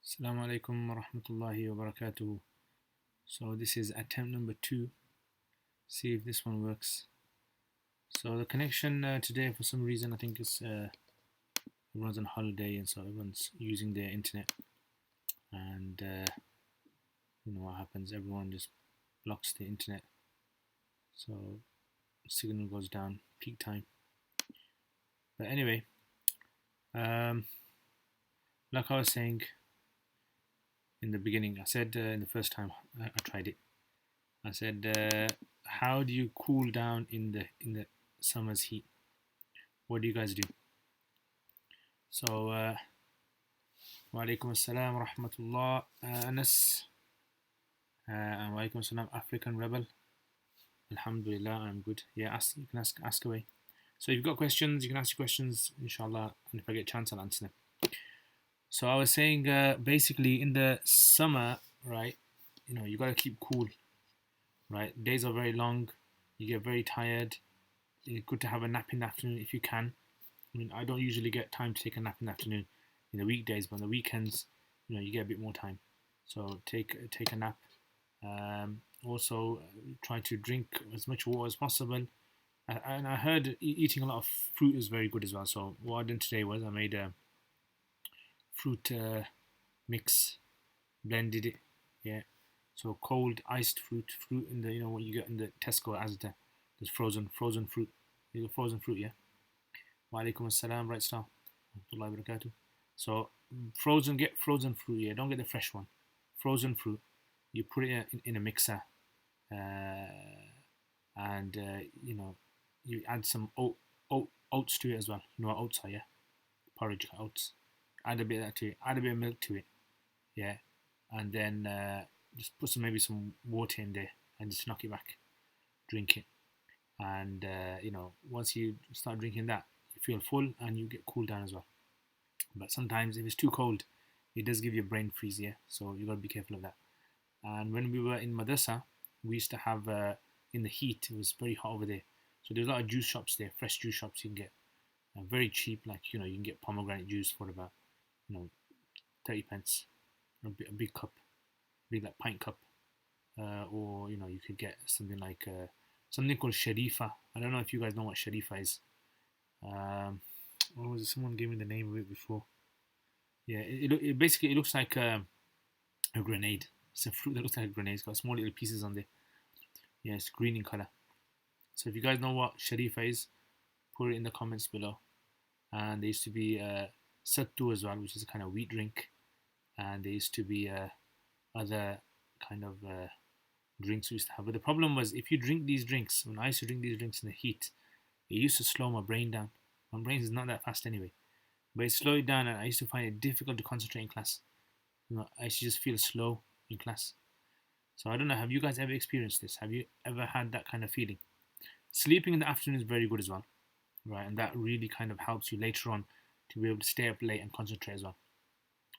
Assalamu alaikum wa rahmatullahi wa barakatuh. So this is attempt number 2. See if this one works. So the connection today, for some reason, I think it's everyone's on holiday, and so everyone's using their internet. And you know what happens? Everyone just blocks the internet, so signal goes down peak time. But anyway, um, like I was saying in the beginning, I said in the first time I tried it. I said, how do you cool down in the summer's heat? What do you guys do? So, wa alaikum assalam wa rahmatullah, Anas, and wa alaikum assalam, African Rebel. Alhamdulillah, I'm good. Yeah, you can ask away. So, if you've got questions, you can ask your questions, inshallah, and if I get a chance, I'll answer them. So, I was saying, basically, in the summer, right, you got to keep cool, right? Days are very long, you get very tired. It's good to have a nap in the afternoon if you can. I mean, I don't usually get time to take a nap in the afternoon in the weekdays, but on the weekends, you get a bit more time. So take a nap. Also, try to drink as much water as possible. And I heard eating a lot of fruit is very good as well. So what I did today was I made a fruit mix, blended it. Yeah. So cold iced fruit in the what you get in the Tesco as there's frozen fruit. You got frozen fruit, yeah. Wa alaikum assalam, right star. So get frozen fruit, yeah. Don't get the fresh one. Frozen fruit. You put it in a mixer, and you add some oats to it as well. You know what oats are, yeah? Porridge oats. Add a bit of that to it. Add a bit of milk to it, yeah. And then just put maybe some water in there and just knock it back. Drink it, and once you start drinking that, you feel full and you get cooled down as well. But sometimes if it's too cold, it does give you a brain freeze, yeah. So you got to be careful of that. And when we were in madrasa, we used to have in the heat. It was very hot over there, so there's a lot of juice shops there, fresh juice shops you can get, very cheap. Like you can get pomegranate juice for about 30 pence, a big cup, big like pint cup, or you could get something like something called Sharifa. I don't know if you guys know what Sharifa is. What was it? Someone gave me the name of it before. Yeah, it basically it looks like a grenade. It's a fruit that looks like a grenade. It's got small little pieces on there. Yeah, it's green in color. So if you guys know what Sharifa is, put it in the comments below. And there used to be Sattu as well, which is a kind of wheat drink. And there used to be other kind of drinks we used to have. But the problem was if you drink these drinks, when I used to drink these drinks in the heat, it used to slow my brain down. My brain is not that fast anyway. But it slowed it down and I used to find it difficult to concentrate in class. I used to just feel slow in class. So I don't know, have you guys ever experienced this? Have you ever had that kind of feeling? Sleeping in the afternoon is very good as well, right? And that really kind of helps you later on to be able to stay up late and concentrate as well.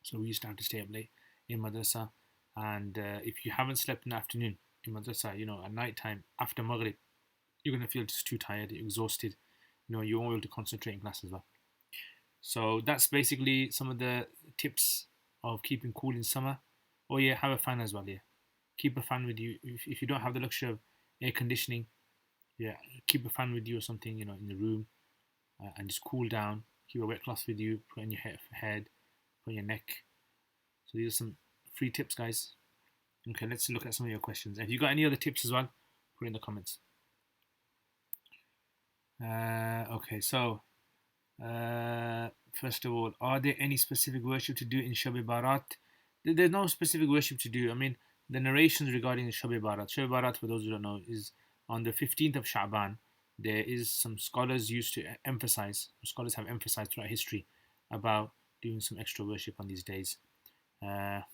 So we used to have to stay up late in madrasa. And if you haven't slept in the afternoon in madrasa, at night time after Maghrib, you're going to feel just too tired, you're exhausted. You won't be able to concentrate in class as well. So that's basically some of the tips of keeping cool in summer. Oh yeah, have a fan as well, yeah. Keep a fan with you. If you don't have the luxury of air conditioning, yeah, keep a fan with you or something, in the room, and just cool down. Keep a wet cloth with you, put on your head, put on your neck. So these are some free tips, guys. Okay, let's look at some of your questions. If you got any other tips as well, put it in the comments. Okay, so first of all, are there any specific worship to do in Shab-e-Barat? There's no specific worship to do. I mean, the narrations regarding Shab-e-Barat. Shab-e-Barat, for those who don't know, is on the 15th of Sha'ban. There is some scholars used to emphasize, scholars have emphasized throughout history about doing some extra worship on these days. MashaAllah,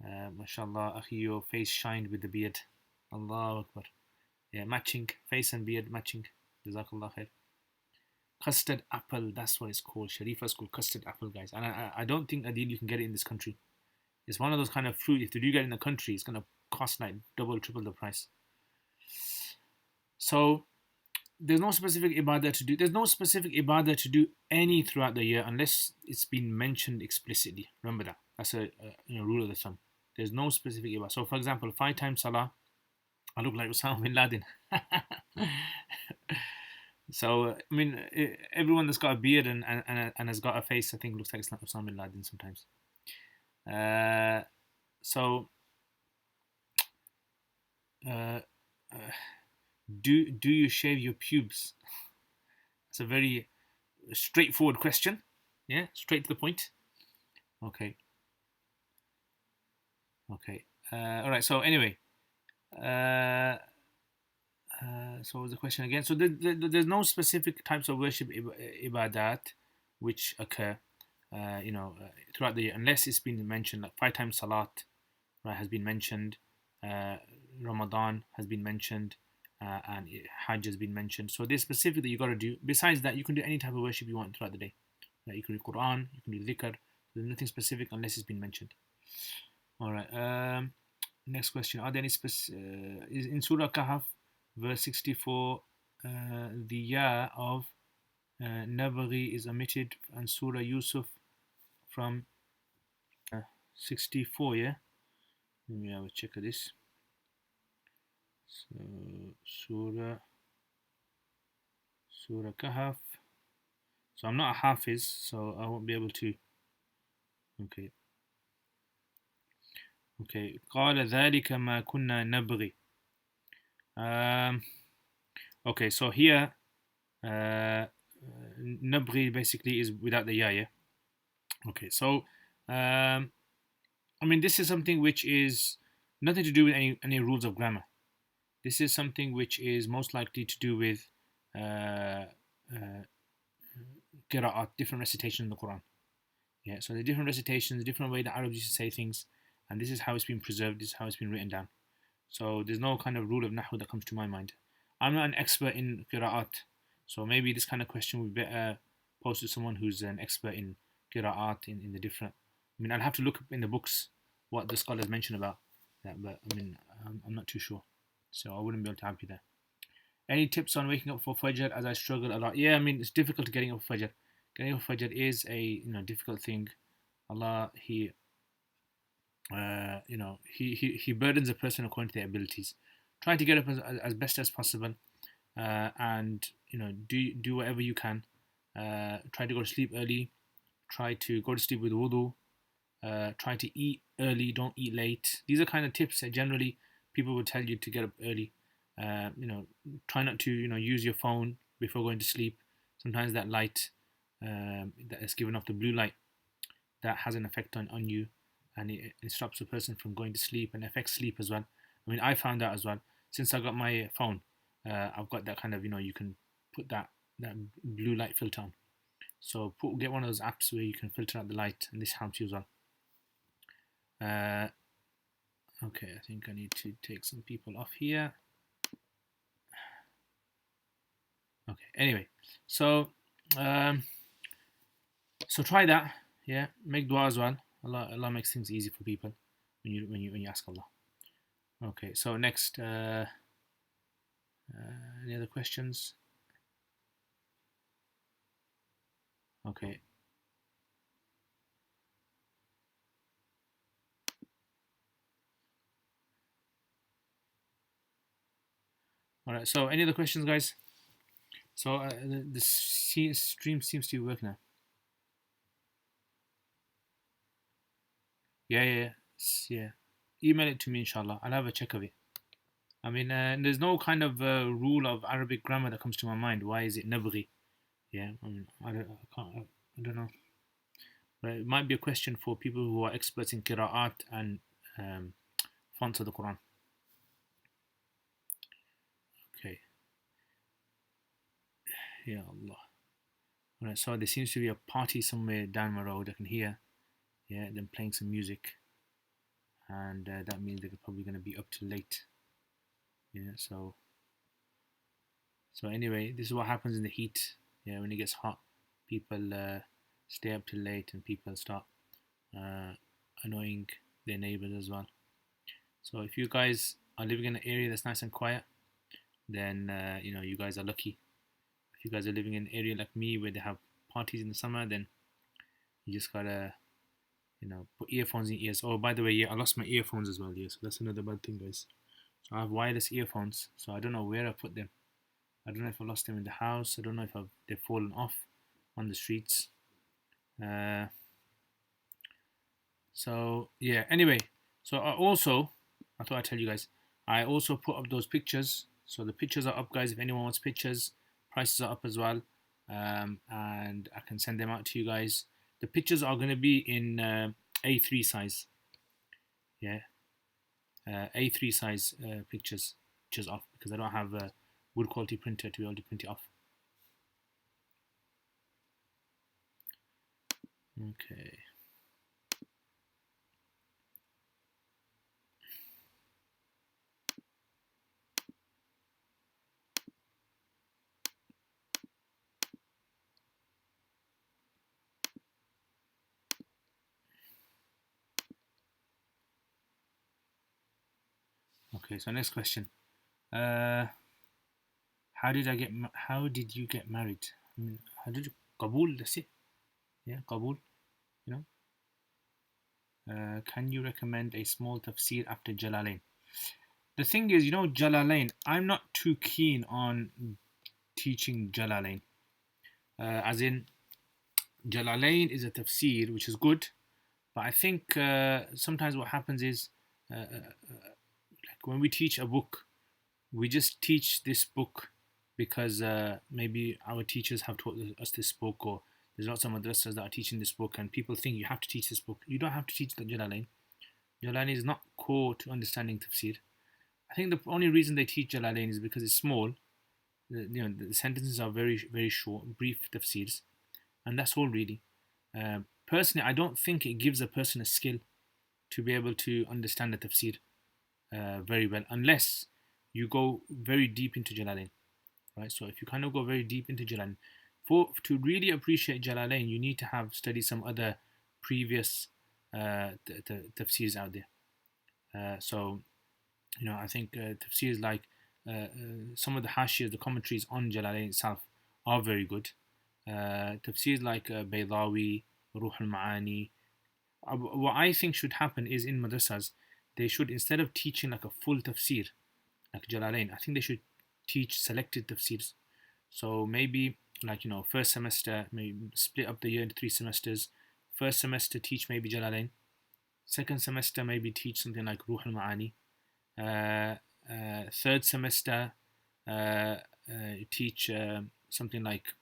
Akhi, your face shined with the beard. Allahu Akbar. Yeah, matching, face and beard matching. Jazakallah khair. Custard apple, that's what it's called. Sharifa is called custard apple, guys. And I don't think Adil you can get it in this country. It's one of those kind of fruit. If you do get it in the country, it's gonna cost like double, triple the price. So there's no specific ibadah to do. There's no specific ibadah to do any throughout the year unless it's been mentioned explicitly. Remember that. That's a rule of the thumb. There's no specific ibadah. So, for example, 5 times salah, I look like Osama bin Laden. So, I mean, everyone that's got a beard and has got a face, I think, looks like Osama bin Laden sometimes. So, do you shave your pubes? It's a very straightforward question. Yeah, straight to the point. Okay. All right. So anyway, so what was the question again? So there's no specific types of worship ibadat which occur, throughout the year unless it's been mentioned. Like 5 times salat, right, has been mentioned. Ramadan has been mentioned, and Hajj has been mentioned. So there's specific that you got to do. Besides that, you can do any type of worship you want throughout the day. You can do Quran, you can do dhikr. There's nothing specific unless it's been mentioned. All right. Next question. Are there any is in Surah Kahf, verse 64, the ya of Nabaghi is omitted, and Surah Yusuf from 64? Yeah. Let me have a check of this. So Surah Kahf. So I'm not a Hafiz, so I won't be able to. Okay. قال ذلك ما كنا نبغي. Okay, so here nabghi basically is without the ya, yeah? Okay, so I mean, this is something which is nothing to do with any rules of grammar. This is something which is most likely to do with qira'at, different recitations in the Quran. Yeah, so the different recitations, different way that Arabs used to say things, and this is how it's been preserved, this is how it's been written down. So there's no kind of rule of Nahu that comes to my mind. I'm not an expert in qira'at, so maybe this kind of question would be better posed to someone who's an expert in qira'at, in the different. I mean, I'll have to look in the books what the scholars mention about that, but I mean, I'm not too sure, so I wouldn't be able to help you there. Any tips on waking up for Fajr, as I struggle a lot? Yeah, I mean, it's difficult getting up for Fajr. Getting up for Fajr is a difficult thing. Allah, He burdens a person according to their abilities. Try to get up as best as possible, and do whatever you can. Try to go to sleep early. Try to go to sleep with wudu. Try to eat early. Don't eat late. These are kind of tips that generally people would tell you to get up early. Try not to use your phone before going to sleep. Sometimes that light that is given off, the blue light, that has an effect on you, and it stops a person from going to sleep and affects sleep as well. I mean, I found out as well since I got my phone. I've got that kind of you can put that blue light filter on. So get one of those apps where you can filter out the light, and this helps you as well. Okay, I think I need to take some people off here. Okay. Anyway, so try that. Yeah, make dua as well. Allah makes things easy for people when you ask Allah. Okay. So next, any other questions? Okay. All right. So any other questions, guys? So the stream seems to work now. Yeah. Email it to me, inshallah. I'll have a check of it. I mean, there's no kind of rule of Arabic grammar that comes to my mind. Why is it nabghi? Yeah, I mean, I don't know. But it might be a question for people who are experts in qira'at and fonts of the Quran. Okay. Ya Allah. Alright, so there seems to be a party somewhere down my road. I can hear, them playing some music, and that means they're probably going to be up till late. Yeah, so anyway, this is what happens in the heat. Yeah, when it gets hot, people stay up till late, and people start annoying their neighbors as well. So if you guys are living in an area that's nice and quiet, then you guys are lucky. If you guys are living in an area like me where they have parties in the summer, then you just gotta, put earphones in your ears. Oh, by the way, yeah, I lost my earphones as well. Yeah, so that's another bad thing, guys. So I have wireless earphones, so I don't know where I put them. I don't know if I lost them in the house. I don't know if they've fallen off on the streets. Uh, so yeah. Anyway, so I thought I'd tell you guys. I also put up those pictures. So the pictures are up, guys. If anyone wants pictures, prices are up as well, and I can send them out to you guys. The pictures are going to be in A3 size. Yeah, A3 size pictures off because I don't have a good quality printer to be able to print it off. Okay. Okay, so next question. How did you get married? I mean, how did you Qabul, that's it. Yeah, Qabul, you know. Can you recommend a small tafsir after Jalalain? The thing is, Jalalain, I'm not too keen on teaching Jalalain. As in, Jalalain is a tafsir which is good, but I think sometimes what happens is, like when we teach a book, we just teach this book because maybe our teachers have taught us this book, or there's lots of madrasas that are teaching this book, and people think you have to teach this book. You don't have to teach the Jalalain. Jalalain is not core to understanding tafsir. I think the only reason they teach Jalalain is because it's small. The sentences are very very short, brief tafsirs, and that's all really. Personally, I don't think it gives a person a skill to be able to understand the tafsir very well, unless you go very deep into Jalalain, right? So if you kind of go very deep into Jalalain, to really appreciate Jalalain, you need to have studied some other previous tafsirs out there. So I think tafsirs like some of the hashiyas, the commentaries on Jalalain itself, are very good. Tafsirs like Baydawi, Ruh al-Ma'ani. What I think should happen is in madrasas, they should, instead of teaching like a full tafsir, like Jalalain, I think they should teach selected tafsirs. So maybe, like, first semester, maybe split up the year into 3 semesters. First semester, teach maybe Jalalain. Second semester, maybe teach something like Ruh al-Ma'ani. Third semester, teach something like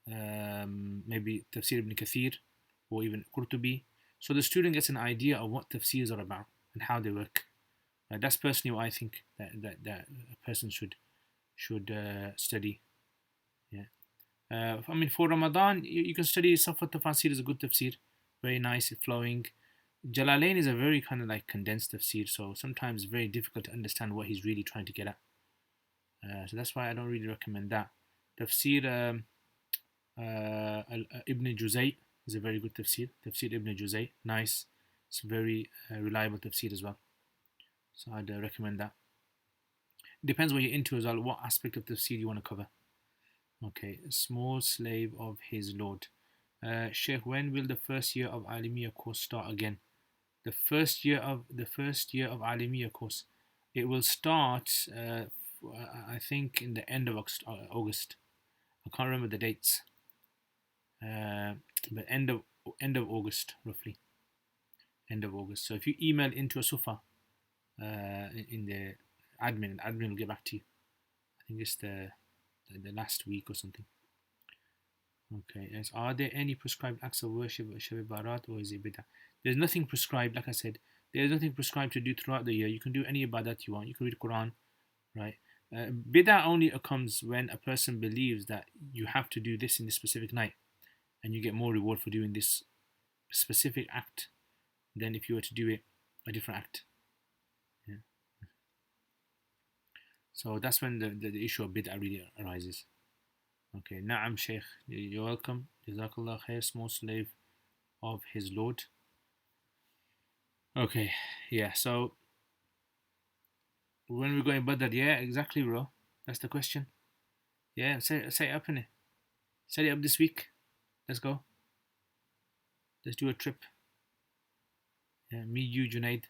maybe Tafsir ibn Kathir or even Qurtubi. So the student gets an idea of what tafsirs are about and how they work. That's personally what I think that a person should study. Yeah. I mean, for Ramadan, you can study Safat Tafsir is a good tafsir, very nice, flowing. Jalalain is a very kind of like condensed tafsir, so sometimes very difficult to understand what he's really trying to get at. So that's why I don't really recommend that. Tafsir Ibn Juzay is a very good tafsir. Tafsir Ibn Juzay, nice. It's very reliable tafsir as well. So I'd recommend that. Depends what you're into as well, what aspect of tafsir you want to cover. Okay, a small slave of his Lord. Sheikh, when will the first year of Alimiya course start again? The first year of Alimiya course, it will start. I think in the end of August. I can't remember the dates. But end of August roughly. End of August. So if you email into a sufa in the admin will get back to you. I think it's the last week or something. Okay, yes. Are there any prescribed acts of worship at Shab Barat, or is it bid'ah? There's nothing prescribed, like I said. There's nothing prescribed to do throughout the year. You can do any ibadat you want. You can read Quran, right? Bid'ah only comes when a person believes that you have to do this in this specific night, and you get more reward for doing this specific act than if you were to do it a different act. Yeah. So that's when the issue of bid'ah really arises. Okay, Na'am Sheikh, you're welcome. Jazakallah khair, small slave of his Lord. Okay, yeah, so when we're going Badr, yeah, exactly, bro. That's the question. Yeah, set it up in it. Set it up this week. Let's go. Let's do a trip. Yeah, me, you, Junaid.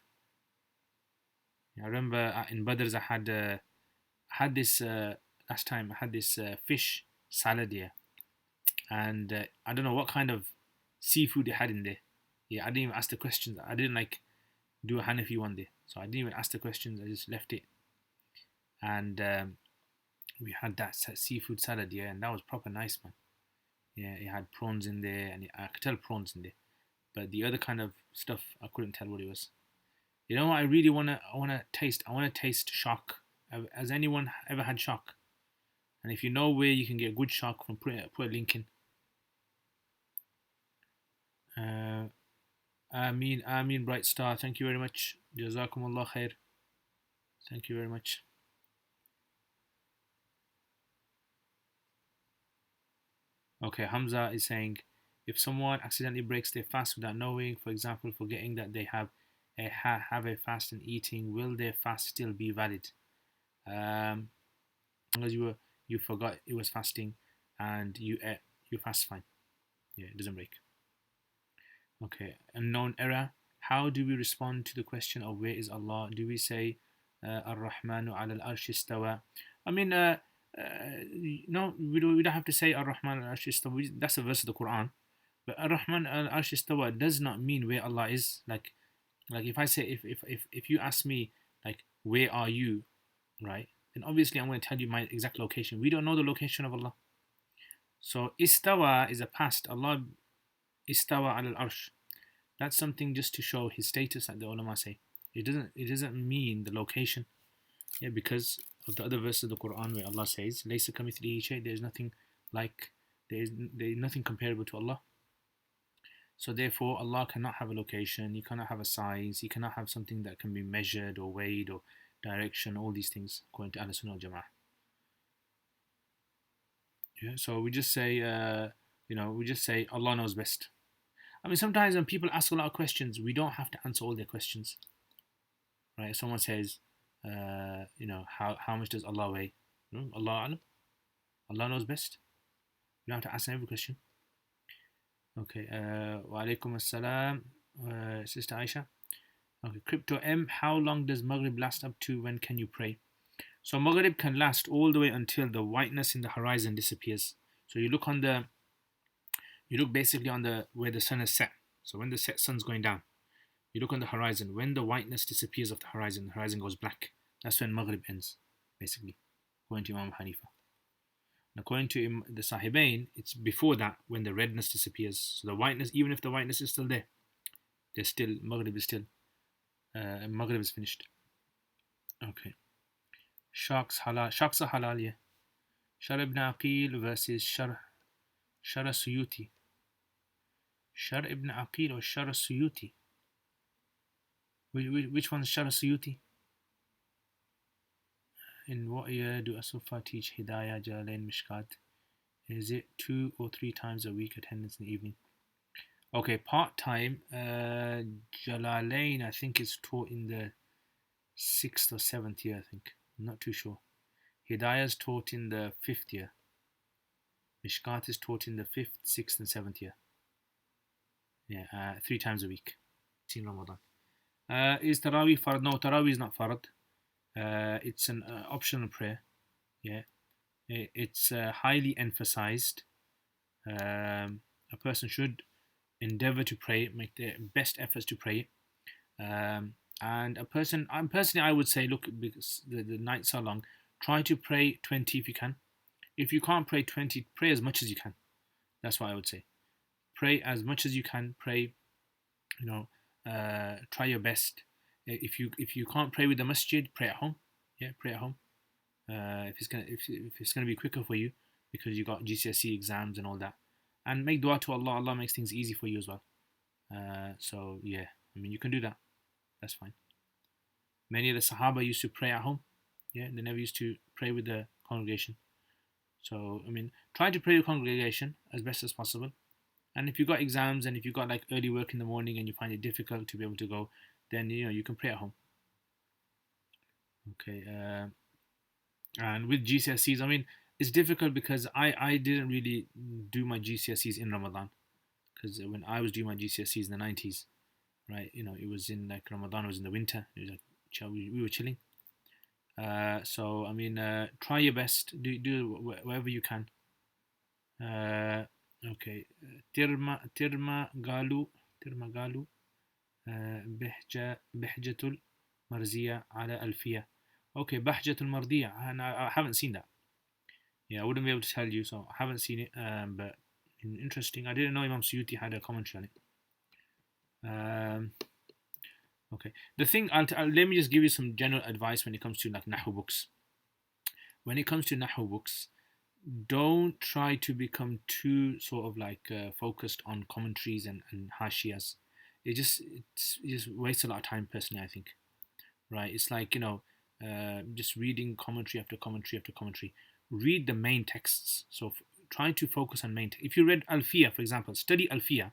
Yeah, I remember in Badrs I had this last time. I had this fish salad here, and I don't know what kind of seafood it had in there. Yeah, I didn't even ask the questions. I didn't like do a Hanafi one day, so I didn't even ask the questions. I just left it, and we had that seafood salad, yeah, and that was proper nice, man. Yeah, it had prawns in there, and I could tell prawns in there, but the other kind of stuff I couldn't tell what it was. You know what? I really wanna taste. I wanna taste shark. Has anyone ever had shark? And if you know where you can get good shark from, put a link in. Uh, Ameen Bright Star. Thank you very much. Jazakumullah khair. Thank you very much. Okay, Hamza is saying, if someone accidentally breaks their fast without knowing, for example, forgetting that they have a fast and eating, will their fast still be valid? As long as you forgot it was fasting and you ate, your fast fine. Yeah, it doesn't break. Okay, unknown error. How do we respond to the question of where is Allah? Do we say Ar-Rahmanu ala al-arsh istawa? I mean, no, we don't have to say Ar-Rahman al-arsh istawa. That's a verse of the Quran. But Ar-Rahman al-arsh istawa does not mean where Allah is. Like if I say if you ask me like where are you, right? Then obviously I'm going to tell you my exact location. We don't know the location of Allah. So istawa is a past. Allah istawa al arsh. That's something just to show his status, like the ulama say. It doesn't mean the location. Yeah, because of the other verse of the Quran where Allah says, Laysa kamithlihi shay, there's nothing like there is nothing comparable to Allah. So therefore Allah cannot have a location, he cannot have a size, he cannot have something that can be measured or weighed or direction, all these things according to Ahl Sunnah al Jama'ah. Yeah, so we just say we just say Allah knows best. I mean, sometimes when people ask a lot of questions, we don't have to answer all their questions, right? If someone says, how much does Allah weigh? No, Allah alam. Allah knows best. You don't have to answer every question. Okay. Wa alaikum assalam, Sister Aisha. Okay. Crypto M. How long does Maghrib last up to? When can you pray? So Maghrib can last all the way until the whiteness in the horizon disappears. So you look basically on the where the sun is set. So when the sun's going down, you look on the horizon. When the whiteness disappears off the horizon goes black. That's when Maghrib ends, basically, according to Imam Hanifa. And according to the Sahibain, it's before that when the redness disappears. So the whiteness, even if the whiteness is still there, Maghrib is finished. Okay. Sharks halal. Sharks are halal, yeah. Shar ibn Aqil versus Shar Suyuti. Shar ibn Aqil or Shar Suyuti? Which one's Shar Suyuti? In what year do Asufa teach Hidayah, Jalalain, Mishkat? Is it 2 or 3 times a week attendance in the evening? Okay, part-time. Jalalain, I think, is taught in the 6th or 7th year, I think. I'm not too sure. Hidayah is taught in the 5th year. Mishkat is taught in the 5th, 6th, and 7th year. Yeah, 3 times a week. In Ramadan. Is Taraweeh Fard? No, Taraweeh is not Fard. It's an optional prayer. Yeah, it's highly emphasized. A person should endeavor to pray, make their best efforts to pray. And personally, I would say, look, because the nights are long, try to pray 20 if you can. If you can't pray 20, pray as much as you can. That's what I would say. Pray as much as you can. Pray, try your best. If you can't pray with the masjid, pray at home. Yeah, pray at home. If it's gonna be quicker for you because you got GCSE exams and all that, and make dua to Allah. Allah makes things easy for you as well. So yeah, I mean you can do that. That's fine. Many of the Sahaba used to pray at home. Yeah, they never used to pray with the congregation. So I mean, try to pray with congregation as best as possible. And if you got exams and if you got like early work in the morning and you find it difficult to be able to go, then you can pray at home. Okay. And with GCSEs, I mean, it's difficult because I didn't really do my GCSEs in Ramadan, because when I was doing my GCSEs in the 90s, right, it was in like Ramadan was in the winter. It was like we were chilling. So I mean, try your best. Do whatever you can. Okay. ترما قالوا بهجة المرزية على ألفية. Okay, بهجة المرضية. I haven't seen that. Yeah, I wouldn't be able to tell you, so I haven't seen it. But interesting. I didn't know Imam Suyuti had a commentary on it. Okay. The thing, let me just give you some general advice when it comes to like Nahu books. When it comes to Nahu books, don't try to become too sort of like focused on commentaries and hashiyas. It just wastes a lot of time, personally, I think. Right? It's like just reading commentary after commentary after commentary. Read the main texts. So try to focus on main. If you read Alfiya, for example, study Alfiya,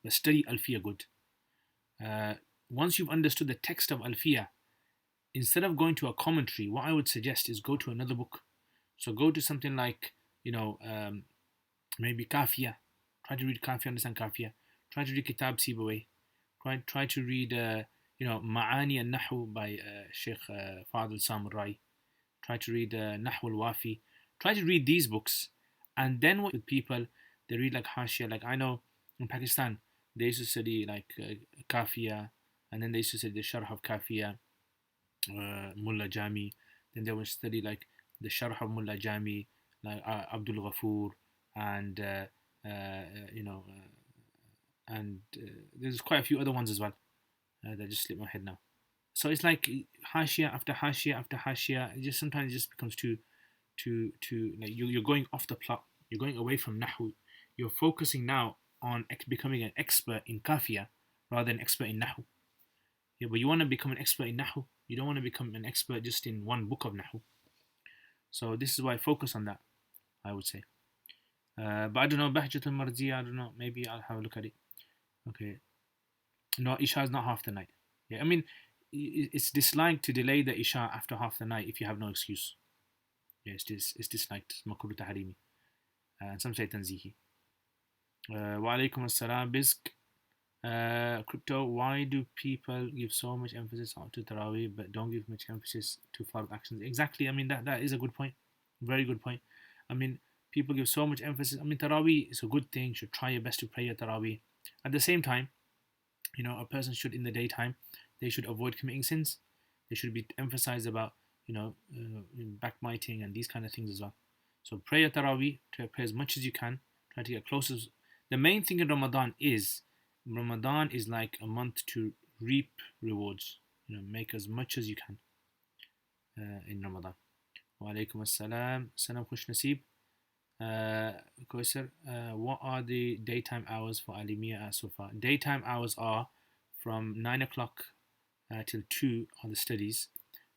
but study Alfiya good. Once you've understood the text of Alfiya, instead of going to a commentary, what I would suggest is go to another book. So go to something like, maybe Kafiya. Try to read Kafiya, understand Kafiya. Try to read Kitab Sibawayh. Try to read, Ma'ani al-Nahu by Sheikh Fadl Samurai. Try to read Nahu al-Wafi. Try to read these books. And then with people, they read like Hashia. Like I know in Pakistan, they used to study like Kafiya. And then they used to study the Sharh of Kafiya, Mullah Jami. Then they would study like the Sharh of Mullah Jami, like Abdul Ghafoor, and there's quite a few other ones as well that just slip my head now. So it's like Hashia after Hashia after Hashia. Sometimes it just becomes too like you're going off the plot. You're going away from Nahu. You're focusing now on becoming an expert in Kafiya rather than expert in Nahu. Yeah, but you want to become an expert in Nahu. You don't want to become an expert just in one book of Nahu. So this is why I focus on that, I would say. But I don't know, Bahjat al-Marziya, I don't know. Maybe I'll have a look at it. Okay. No, Isha is not half the night. Yeah, I mean, it's disliked to delay the Isha after half the night if you have no excuse. Yeah, it's disliked. It's makruh tahrimi. And some say tanzihi. Wa alaikum assalam, Bisk. Crypto, why do people give so much emphasis to Taraweeh but don't give much emphasis to Fard actions? Exactly, I mean, that is a good point. Very good point. I mean, people give so much emphasis. I mean, Taraweeh is a good thing. You should try your best to pray your Taraweeh. At the same time, a person should, in the daytime, they should avoid committing sins. They should be emphasized about, backbiting and these kind of things as well. So pray your Taraweeh, try to pray as much as you can, try to get closer. The main thing in Ramadan is like a month to reap rewards. Make as much as you can in Ramadan. Wa alaikum assalam. Salam khush nasib. Koisar, what are the daytime hours for Alimiya so far? Daytime hours are from 9 o'clock till 2 on the studies.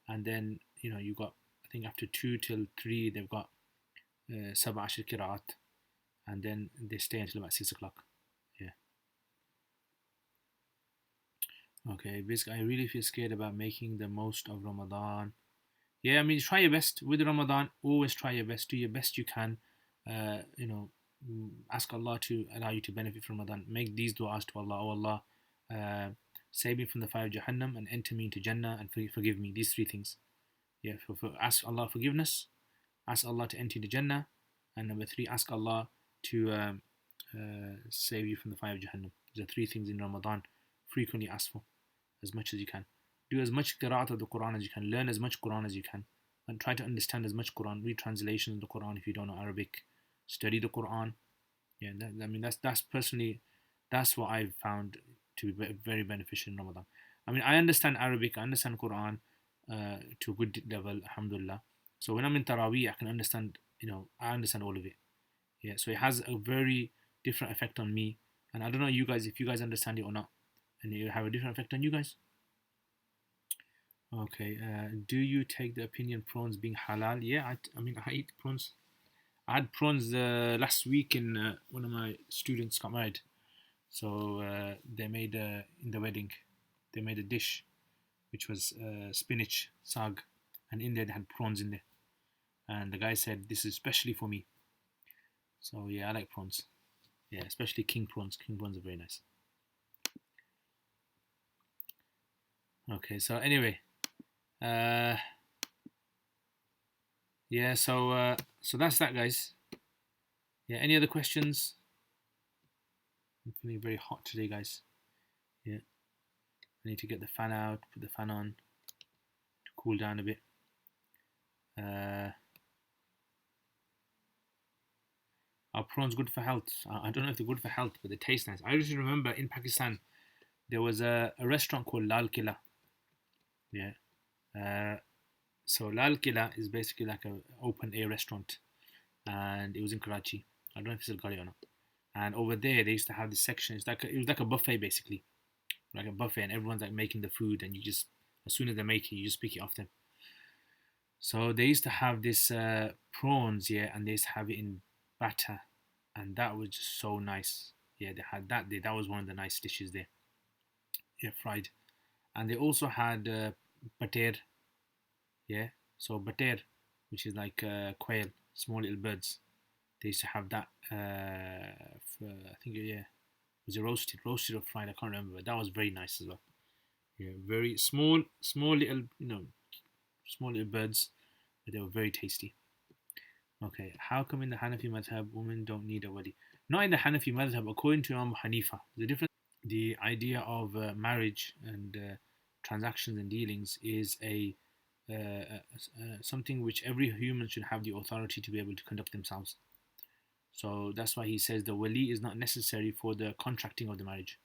And then, you got, I think after 2 till 3, they've got Sab'a Ashir Qiraat. And then they stay until about 6 o'clock. Yeah. Okay, basically, I really feel scared about making the most of Ramadan. Yeah, I mean, try your best with Ramadan. Always try your best. Do your best you can. Ask Allah to allow you to benefit from Ramadan. Make these du'as to Allah. Oh Allah, save me from the fire of Jahannam and enter me into Jannah and forgive me. These 3 things. Yeah, ask Allah forgiveness. Ask Allah to enter into Jannah. And number 3, ask Allah to save you from the fire of Jahannam. These are 3 things in Ramadan. Frequently ask for as much as you can. Do as much qiraat of the Quran as you can. Learn as much Quran as you can. And try to understand as much Quran. Read translations of the Quran if you don't know Arabic. Study the Quran. Yeah, that's personally, that's what I've found to be very beneficial in Ramadan. I mean, I understand Arabic, I understand Quran to a good level, alhamdulillah. So when I'm in Taraweeh, I can understand, I understand all of it. Yeah, so it has a very different effect on me. And I don't know you guys, if you guys understand it or not. And it have a different effect on you guys. Okay, do you take the opinion prawns being halal? Yeah, I mean, I eat prawns. I had prawns last week in one of my students got married. So they made, in the wedding, they made a dish which was spinach, sag, and in there they had prawns in there. and the guy said this is especially for me. So yeah, I like prawns. Yeah, especially king prawns. King prawns are very nice. Okay, so anyway, uh, yeah, so that's that, guys. Yeah, any other questions? I'm feeling very hot today, guys. Yeah, I need to get the fan out, put the fan on to cool down a bit. Uh, are prawns good for health? I don't know if they're good for health, but they taste nice. I just remember in Pakistan there was a restaurant called Lal Killa. Yeah. So Lal Killa is basically like a open air restaurant, and it was in Karachi. I don't know if you still got it or not. And over there, they used to have this section. It was like a buffet basically, like a buffet, and everyone's like making the food, and you just as soon as they make it, you just pick it off them. So they used to have this prawns, yeah, and they used to have it in batter, and that was just so nice. Yeah, they had that there. That was one of the nice dishes there. Yeah, fried, and they also had pater, yeah. So pater, which is like quail, small little birds. They used to have that. I think yeah, was it roasted or fried? I can't remember. But that was very nice as well. Yeah, very small little, small little birds, but they were very tasty. Okay, how come in the Hanafi madhab women don't need a wali? Not in the Hanafi madhab, according to Imam Hanifa. The idea of marriage and transactions and dealings is something which every human should have the authority to be able to conduct themselves. So that's why he says the wali is not necessary for the contracting of the marriage.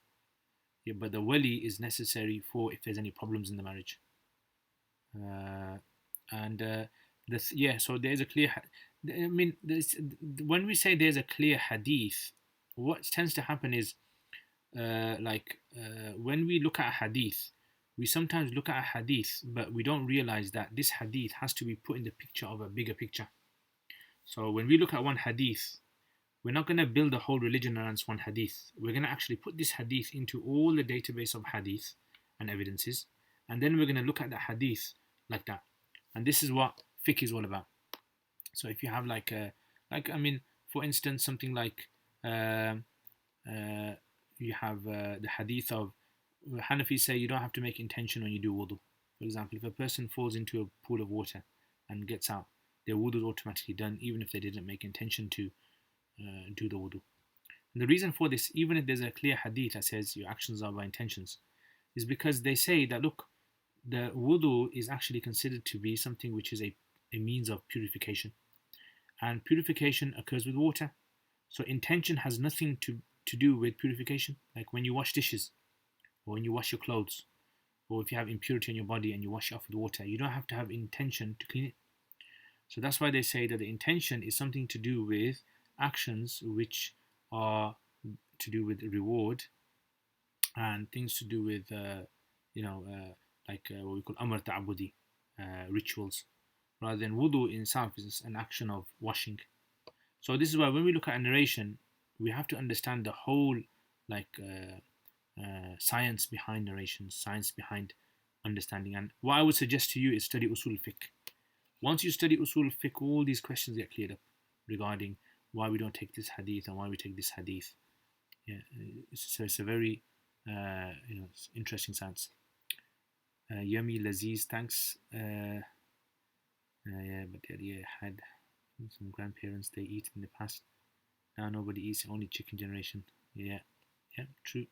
Yeah, but the wali is necessary for if there's any problems in the marriage. Uh, and yeah, so there's a clear. I mean, when we say there's a clear hadith, what tends to happen is when we look at a hadith, we sometimes look at a hadith, but we don't realize that this hadith has to be put in the picture of a bigger picture. So when we look at one hadith, we're not going to build a whole religion around one hadith. We're going to actually put this hadith into all the database of hadith and evidences, and then we're going to look at the hadith like that. And this is what fiqh is all about. So if you have for instance, something like you have the hadith of Hanafis say you don't have to make intention when you do wudu. For example, if a person falls into a pool of water and gets out, their wudu is automatically done, even if they didn't make intention to do the wudu. And the reason for this, even if there's a clear hadith that says your actions are by intentions, is because they say that look, the wudu is actually considered to be something which is a means of purification. And purification occurs with water. So intention has nothing to do with purification. Like when you wash dishes, or when you wash your clothes, or if you have impurity in your body and you wash it off with water, you don't have to have intention to clean it. So that's why they say that the intention is something to do with actions which are to do with reward and things to do with what we call amr ta'abudi, rituals, rather than wudu in itself is an action of washing. So this is why when we look at a narration, we have to understand the whole science behind narrations, science behind understanding. And what I would suggest to you is study usul fiqh. Once you study usul fiqh, all these questions get cleared up regarding why we don't take this hadith and why we take this hadith. Yeah, so it's a very interesting science. Yummy Laziz, thanks. Yeah, but yeah, had some grandparents they eat in the past. Now nobody eats, only chicken generation. Yeah, true.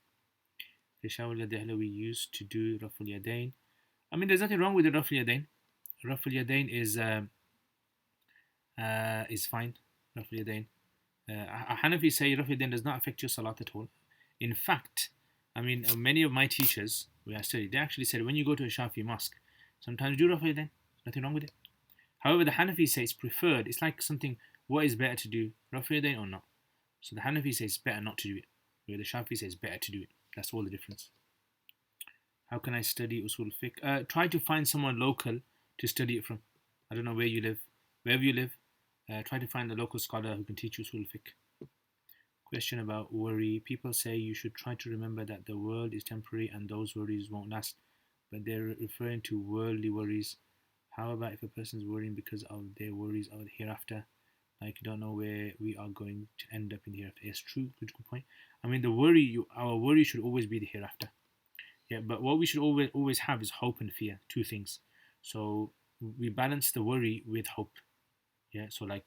Peshawar Dahlawi used to do Raful Yadain. I mean, there's nothing wrong with the Raful Yadain. Raful Yadain is fine. Raful Yadain. Hanafi say Raful Yadain does not affect your salat at all. In fact, I mean, many of my teachers where I studied, they actually said when you go to a Shafi mosque, sometimes do Raful Yadain. Nothing wrong with it. However, the Hanafi say it's preferred. It's like something, what is better to do, Raful Yadain or not? So the Hanafi says it's better not to do it, where the Shafi says it's better to do it. That's all the difference. How can I study usul fiqh? Try to find someone local to study it from. I don't know where you live. Wherever you live, try to find a local scholar who can teach you usul fiqh. Question about worry. People say you should try to remember that the world is temporary and those worries won't last, but they're referring to worldly worries. How about if a person's worrying because of their worries of the hereafter? Like you don't know where we are going to end up in the hereafter. It's true, good point. I mean, our worry should always be the hereafter. Yeah, but what we should always have is hope and fear. Two things. So we balance the worry with hope. Yeah. So like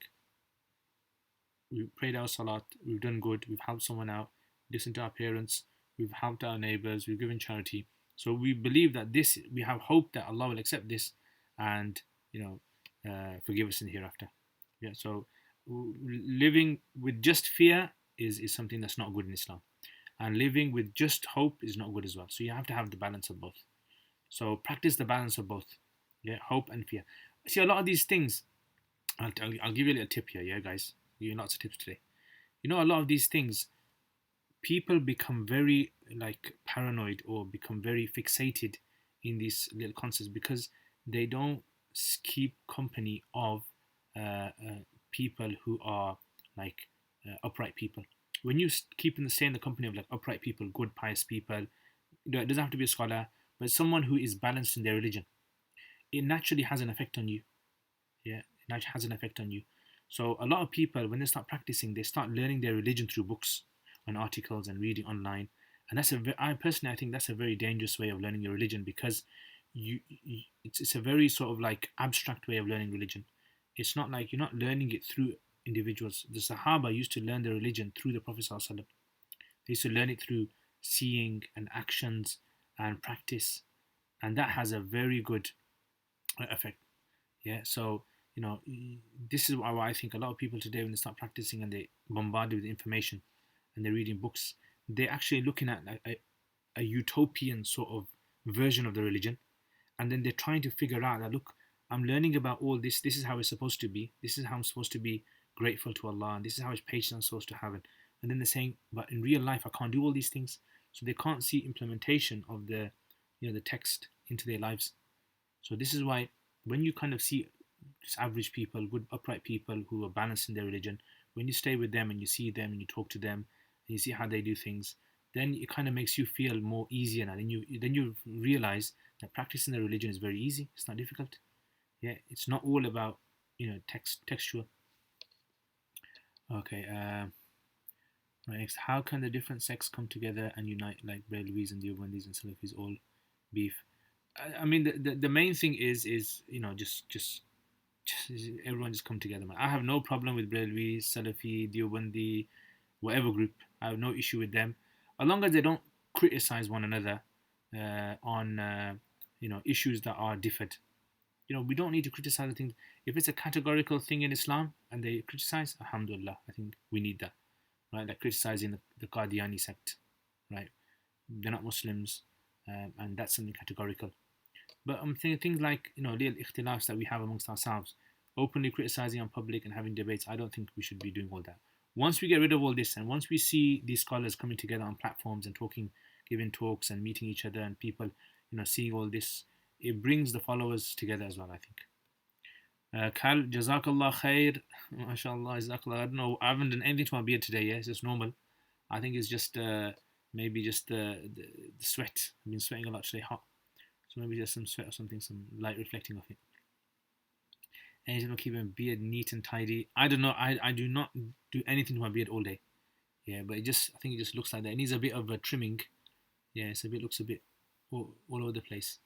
we prayed our salat, we've done good, we've helped someone out, listened to our parents, we've helped our neighbors, we've given charity. So we believe that we have hope that Allah will accept this, and forgive us in the hereafter. Yeah. So living with just fear is something that's not good in Islam, and living with just hope is not good as well. So you have to have the balance of both. So practice the balance of both. Yeah, hope and fear. See, a lot of these things, I'll give you a little tip here, yeah, guys. Give you lots of tips today. A lot of these things, people become very like paranoid or become very fixated in these little concepts because they don't keep company of people who are like upright people. When you stay in the company of like upright people, good pious people, it doesn't have to be a scholar, but someone who is balanced in their religion, it naturally has an effect on you. Yeah, it naturally has an effect on you. So a lot of people, when they start practicing, they start learning their religion through books and articles and reading online. And I personally, I think that's a very dangerous way of learning your religion, because it's a very sort of like abstract way of learning religion. It's not like you're not learning it through individuals. The Sahaba used to learn their religion through the Prophet ﷺ. They used to learn it through seeing and actions and practice, and that has a very good effect. Yeah, so this is why I think a lot of people today, when they start practicing and they bombarded with information and they're reading books, they're actually looking at like a utopian sort of version of the religion, and then they're trying to figure out that, look, I'm learning about all this. This is how it's supposed to be. This is how I'm supposed to be grateful to Allah, and this is how much patience I'm supposed to have. And then they're saying, but in real life, I can't do all these things. So they can't see implementation of the text into their lives. So this is why when you kind of see just average people, good upright people who are balanced in their religion, when you stay with them and you see them and you talk to them and you see how they do things, then it kind of makes you feel more easier. And then you realize that practicing the religion is very easy. It's not difficult. Yeah, it's not all about textual. Okay. Right, next, how can the different sects come together and unite like Brahmins and Deobandis and Salafis all beef? I mean, the main thing is just everyone just come together, man. I have no problem with Brahmins, Salafi, Deobandi, whatever group. I have no issue with them, as long as they don't criticize one another on issues that are differed. We don't need to criticize the things. If it's a categorical thing in Islam and they criticize, alhamdulillah, I think we need that, right? Like criticizing the Qadiani sect, right? They're not Muslims, and that's something categorical. But I'm thinking things like little ikhtilafs that we have amongst ourselves, openly criticizing on public and having debates. I don't think we should be doing all that. Once we get rid of all this, and once we see these scholars coming together on platforms and talking, giving talks and meeting each other, and people seeing all this, it brings the followers together as well, I think. Kal, Jazakallah khair. MashaAllah, Jazakallah. I don't know, I haven't done anything to my beard today, yeah? It's just normal. I think it's just maybe just the sweat. I've been sweating a lot today, hot. So maybe just some sweat or something, some light reflecting off it. Anything to keep my beard neat and tidy. I don't know. I do not do anything to my beard all day. Yeah, but I think it just looks like that. It needs a bit of a trimming. Yeah, looks a bit all over the place.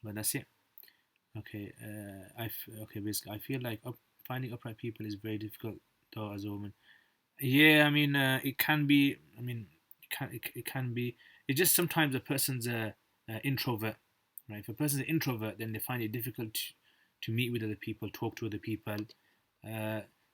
But that's it. Okay. Basically, I feel like finding upright people is very difficult though as a woman. Yeah, I mean, it can be. I mean, it can be. It's just sometimes a person's introvert, right? If a person's an introvert, then they find it difficult to meet with other people, talk to other people.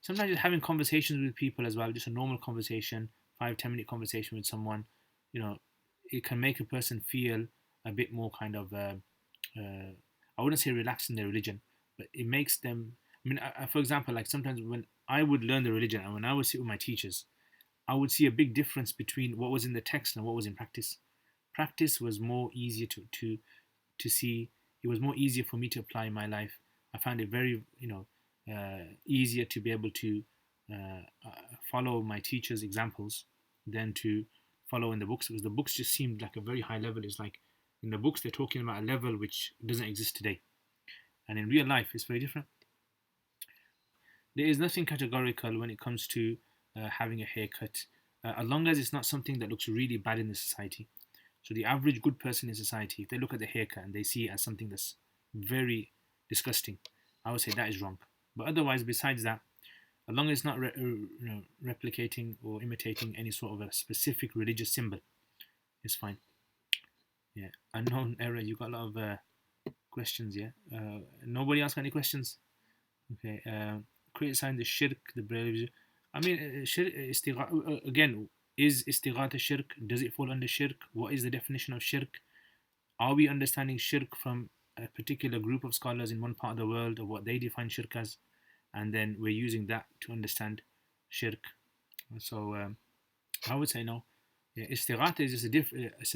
Sometimes just having conversations with people as well, just a normal conversation, 5-10 minute conversation with someone, it can make a person feel a bit more kind of, I wouldn't say relaxed in their religion, but it makes them. I mean, for example, like sometimes when I would learn the religion and when I would sit with my teachers, I would see a big difference between what was in the text and what was in practice. Practice was more easier to see. It was more easier for me to apply in my life. I found it very easier to be able to follow my teachers' examples than to follow in the books, because the books just seemed like a very high level. It's like in the books they're talking about a level which doesn't exist today. and in real life it's very different. There is nothing categorical when it comes to having a haircut, as long as it's not something that looks really bad in the society. So the average good person in society, if they look at the haircut and they see it as something that's very disgusting, I would say that is wrong. But otherwise, besides that, as long as it's not replicating or imitating any sort of a specific religious symbol, it's fine. Yeah, unknown error. You got a lot of questions. Yeah, nobody else got any questions? Okay. Criticizing the shirk, the beliefs. I mean, shirk, again, is istighatha shirk? Does it fall under shirk? What is the definition of shirk? Are we understanding shirk from a particular group of scholars in one part of the world, of what they define shirk as, and then we're using that to understand shirk? So I would say no. Yeah, istighatha is just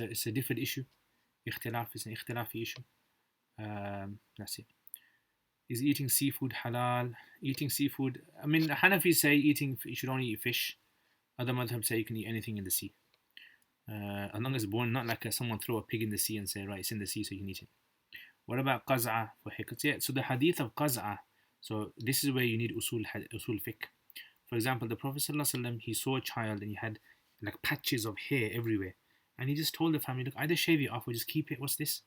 it's a different issue. Ikhtilaf is an ikhtilafi issue. That's it. Is eating seafood halal? Eating seafood, I mean, Hanafis say you should only eat fish. Other madhabs say you can eat anything in the sea. As long as it's born, not like someone throw a pig in the sea and say, right, it's in the sea, so you can eat it. What about qaz'a for haircuts? Yeah, so the hadith of qaz'a, so this is where you need usul fiqh. For example, the Prophet ﷺ, he saw a child and he had like patches of hair everywhere. And he just told the family, look, either shave it off or just keep it. What's this?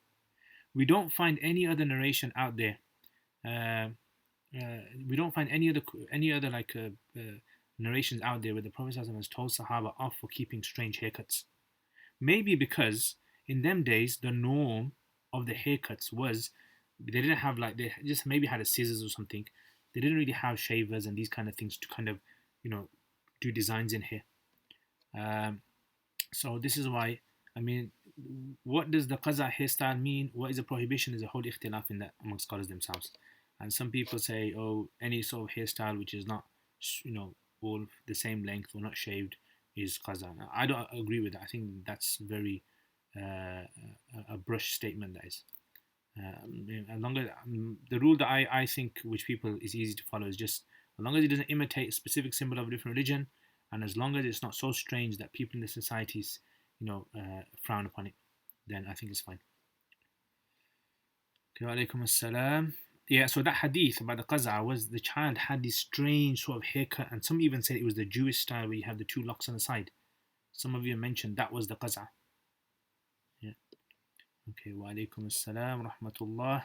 We don't find any other narration out there. We don't find any other like narrations out there where the Prophet ﷺ has told Sahaba off for keeping strange haircuts. Maybe because in them days the norm of the haircuts was they didn't have like, they just maybe had a scissors or something. They didn't really have shavers and these kind of things to kind of do designs in hair. So this is why, I mean, what does the qaza hairstyle mean? What is the prohibition? Is a whole ikhtilaf in that among scholars themselves. And some people say, oh, any sort of hairstyle which is not, all the same length or not shaved is qaza. Now, I don't agree with that. I think that's very a brush statement, that is. As long as the rule that I think which people is easy to follow is just as long as it doesn't imitate a specific symbol of a different religion, and as long as it's not so strange that people in the societies frown upon it, then I think it's fine. Okay, alaikum assalam. Yeah, so that hadith about the qaza was the child had this strange sort of haircut, and some even said it was the Jewish style where you have the two locks on the side. Some of you mentioned that was the qaza. Yeah. Okay, wa alaikum assalam rahmatullah.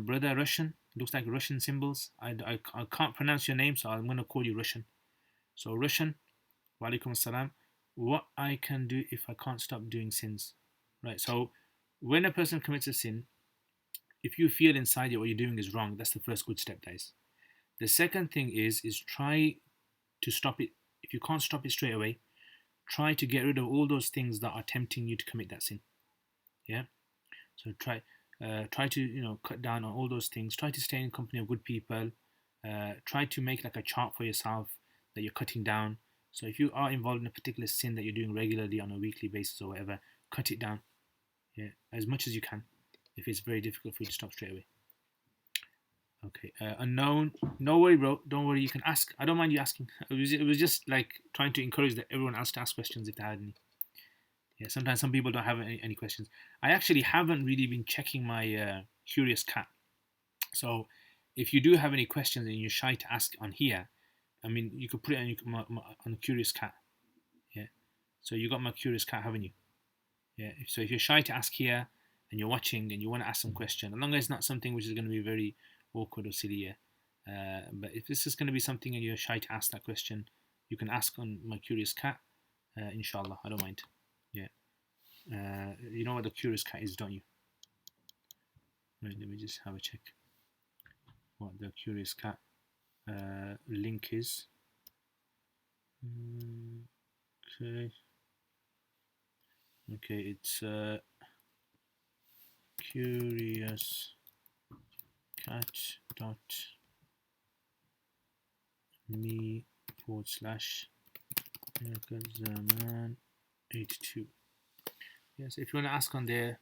Brother Russian, looks like Russian symbols. I can't pronounce your name, so I'm going to call you Russian. So Russian, wa alaikum assalam. What I can do if I can't stop doing sins? Right, so when a person commits a sin, if you feel inside you what you're doing is wrong, that's the first good step, guys. The second thing is try to stop it. If you can't stop it straight away, try to get rid of all those things that are tempting you to commit that sin. Yeah. So try to cut down on all those things. Try to stay in company of good people. Try to make like a chart for yourself that you're cutting down. So if you are involved in a particular sin that you're doing regularly on a weekly basis or whatever, cut it down. Yeah, as much as you can. If it's very difficult for you to stop straight away. Okay, unknown. No worry, bro. Don't worry. You can ask. I don't mind you asking. It was just like trying to encourage that everyone else to ask questions if they had any. Yeah, sometimes some people don't have any questions. I actually haven't really been checking my Curious Cat. So if you do have any questions and you're shy to ask on here, I mean, you could put it on Curious Cat. Yeah. So you got my Curious Cat, haven't you? Yeah. So if you're shy to ask here, and you're watching and you want to ask some question, as long as it's not something which is going to be very awkward or silly, but if this is going to be something and you're shy to ask that question, you can ask on my Curious Cat, inshallah, I don't mind. Yeah. You know what the Curious Cat is, don't you? Right, let me just have a check what the Curious Cat link is. Okay, it's curiouscat.me/zaman82. Yes, if you want to ask on there,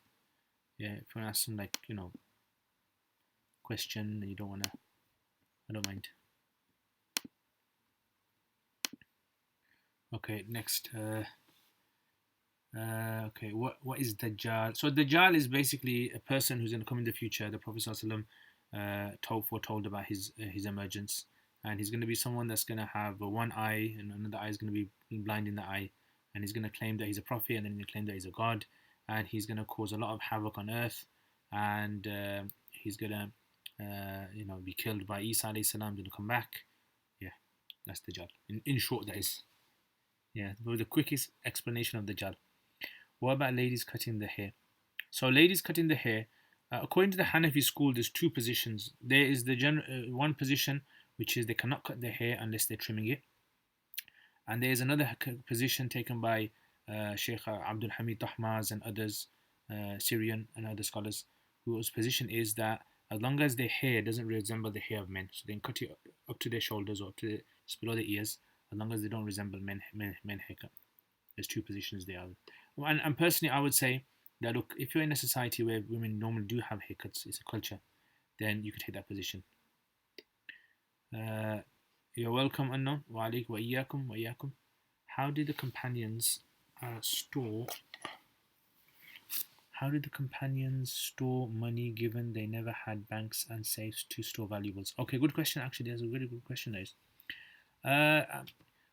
yeah, if you want to ask some question and you don't want to, I don't mind. Okay, next. Okay, what is Dajjal? So Dajjal is basically a person who's going to come in the future. The Prophet ﷺ foretold about his emergence, and he's going to be someone that's going to have one eye, and another eye is going to be blind in the eye, and he's going to claim that he's a prophet, and then he's going to claim that he's a god, and he's going to cause a lot of havoc on earth, and he's going to be killed by Isa alayhi salam, going to come back. Yeah, that's Dajjal. In short, that is. Yeah, the quickest explanation of Dajjal. What about ladies cutting the hair? So ladies cutting the hair, according to the Hanafi school, there's two positions. There is the one position, which is they cannot cut their hair unless they're trimming it. And there is another position taken by Sheikh Abdul Hamid Tahmaz and others, Syrian and other scholars, whose position is that as long as their hair doesn't resemble the hair of men, so they can cut it up to their shoulders or up to just below the ears, as long as they don't resemble men haircut. There's two positions there. And personally, I would say that look, if you're in a society where women normally do have haircuts, it's a culture, then you could take that position. You're welcome, unknown. Wa alaikum wa iyyakum wa iyyakum. How did the companions store money given they never had banks and safes to store valuables? Okay, good question. Actually, that's a really good question.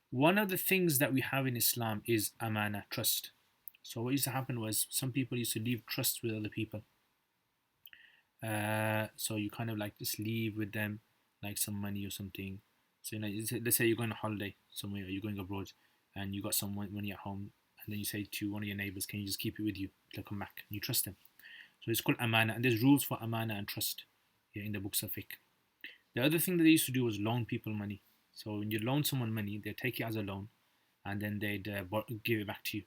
One of the things that we have in Islam is amana, trust. So what used to happen was some people used to leave trust with other people. So you kind of like just leave with them like some money or something. So let's say you're going on holiday somewhere, or you're going abroad, and you got some money at home, and then you say to one of your neighbors, "Can you just keep it with you till I come back?" And you trust them. So it's called amana, and there's rules for amana and trust here in the books of fiqh. The other thing that they used to do was loan people money. So when you loan someone money, they take it as a loan, and then they'd give it back to you.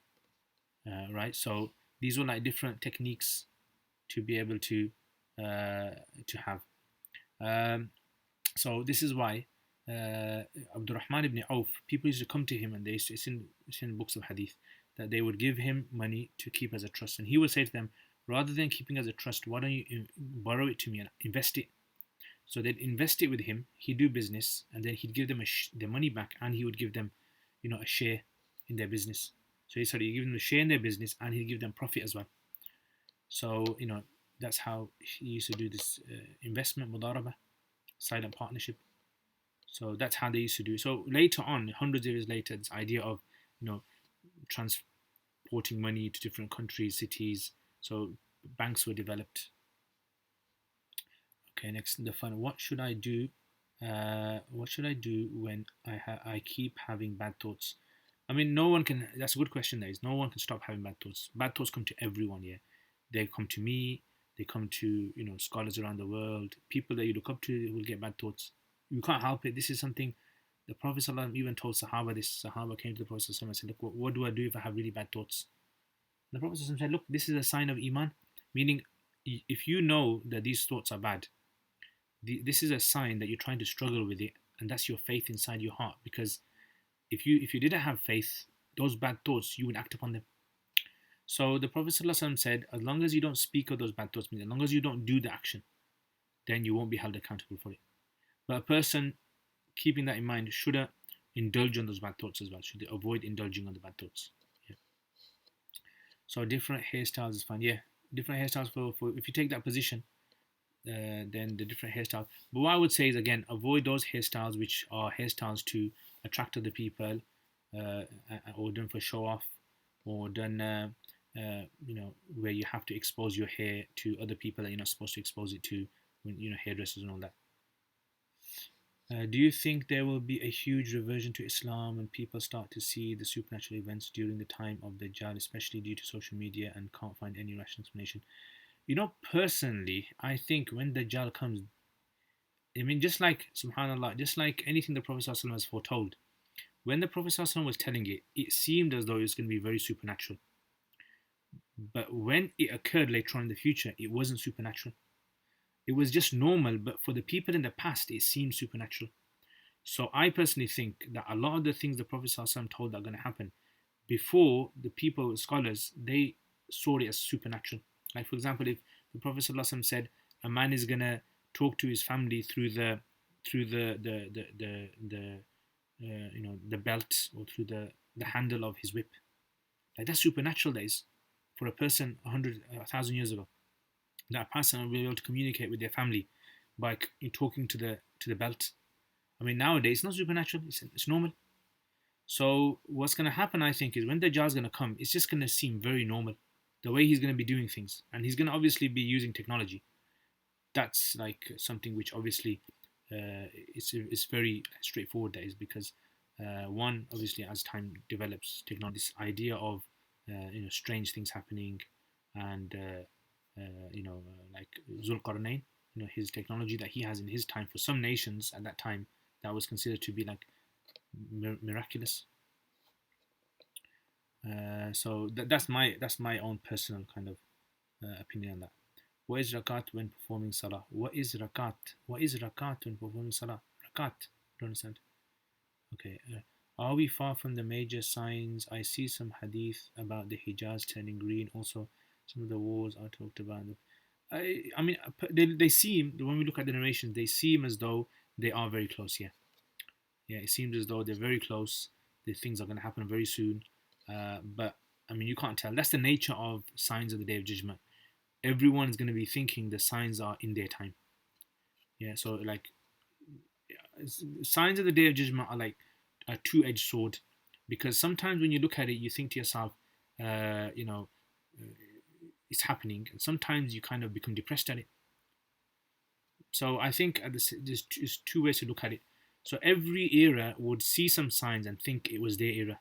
Right? So these were like different techniques to be able to have. So this is why Abdurrahman ibn Auf, people used to come to him, and it's in books of hadith, that they would give him money to keep as a trust, and he would say to them, rather than keeping as a trust, why don't you borrow it to me and invest it? So they'd invest it with him, he'd do business, and then he'd give them their money back, and he would give them a share in their business. So he'd give them a share in their business, and he'd give them profit as well. So that's how he used to do this investment, mudaraba, silent partnership. So that's how they used to do it. So later on, hundreds of years later, this idea of transporting money to different countries, cities, so banks were developed. Okay, next, the fun. What should I do? What should I do when I keep having bad thoughts? I mean, no one can. That's a good question. No one can stop having bad thoughts. Bad thoughts come to everyone. Yeah, they come to me. They come to scholars around the world. People that you look up to will get bad thoughts. You can't help it. This is something the Prophet ﷺ even told Sahaba this. Sahaba came to the Prophet ﷺ and said, look, what do I do if I have really bad thoughts? And the Prophet ﷺ said, look, this is a sign of Iman. Meaning, if you know that these thoughts are bad, this is a sign that you're trying to struggle with it, and that's your faith inside your heart. Because if you didn't have faith, those bad thoughts, you would act upon them. So the Prophet ﷺ said, as long as you don't speak of those bad thoughts, as long as you don't do the action, then you won't be held accountable for it. But a person keeping that in mind should indulge on those bad thoughts as well. Should avoid indulging on the bad thoughts. Yeah. So different hairstyles is fine. Yeah, different hairstyles for if you take that position, then the different hairstyles. But what I would say is, again, avoid those hairstyles which are hairstyles to attract other people, or done for show off, or done where you have to expose your hair to other people that you're not supposed to expose it to, when hairdressers and all that. Do you think there will be a huge reversion to Islam when people start to see the supernatural events during the time of the Dajjal, especially due to social media, and can't find any rational explanation? Personally, I think when the Dajjal comes, just like, subhanAllah, just like anything the Prophet ﷺ has foretold, when the Prophet ﷺ was telling it, it seemed as though it was going to be very supernatural. But when it occurred later on in the future, it wasn't supernatural. It was just normal, but for the people in the past, it seemed supernatural. So I personally think that a lot of the things the Prophet ﷺ told that are going to happen, before the people, scholars, they saw it as supernatural. Like, for example, if the Prophet ﷺ said a man is going to talk to his family through the belt, or through the handle of his whip, like, that's supernatural. That is for a person 1,000 years ago. That person will be able to communicate with their family by talking to the belt. I mean, nowadays it's not supernatural; it's normal. So what's going to happen, I think, is when Dajjal's going to come, it's just going to seem very normal, the way he's going to be doing things, and he's going to obviously be using technology. That's like something which obviously it's very straightforward. That is because one, obviously, as time develops, technology, this idea of strange things happening, and like Zulqarnain, his technology that he has in his time, for some nations at that time, that was considered to be like miraculous. So that's my own personal kind of opinion on that. What is rakat when performing salah? What is rakat? What is rakat when performing salah? Rakat. Don't understand. Okay. Are we far from the major signs? I see some hadith about the Hijaz turning green. Also, some of the wars are talked about. I mean, they seem, when we look at the narrations, they seem as though they are very close. Yeah. Yeah, it seems as though they're very close. The things are going to happen very soon. But I mean, you can't tell. That's the nature of signs of the Day of Judgment. Everyone's going to be thinking the signs are in their time. Yeah, so like signs of the Day of Judgment are like a two-edged sword, because sometimes when you look at it, you think to yourself, uh, you know, uh, it's happening, and sometimes you kind of become depressed at it. So I think there's two ways to look at it. So every era would see some signs and think it was their era,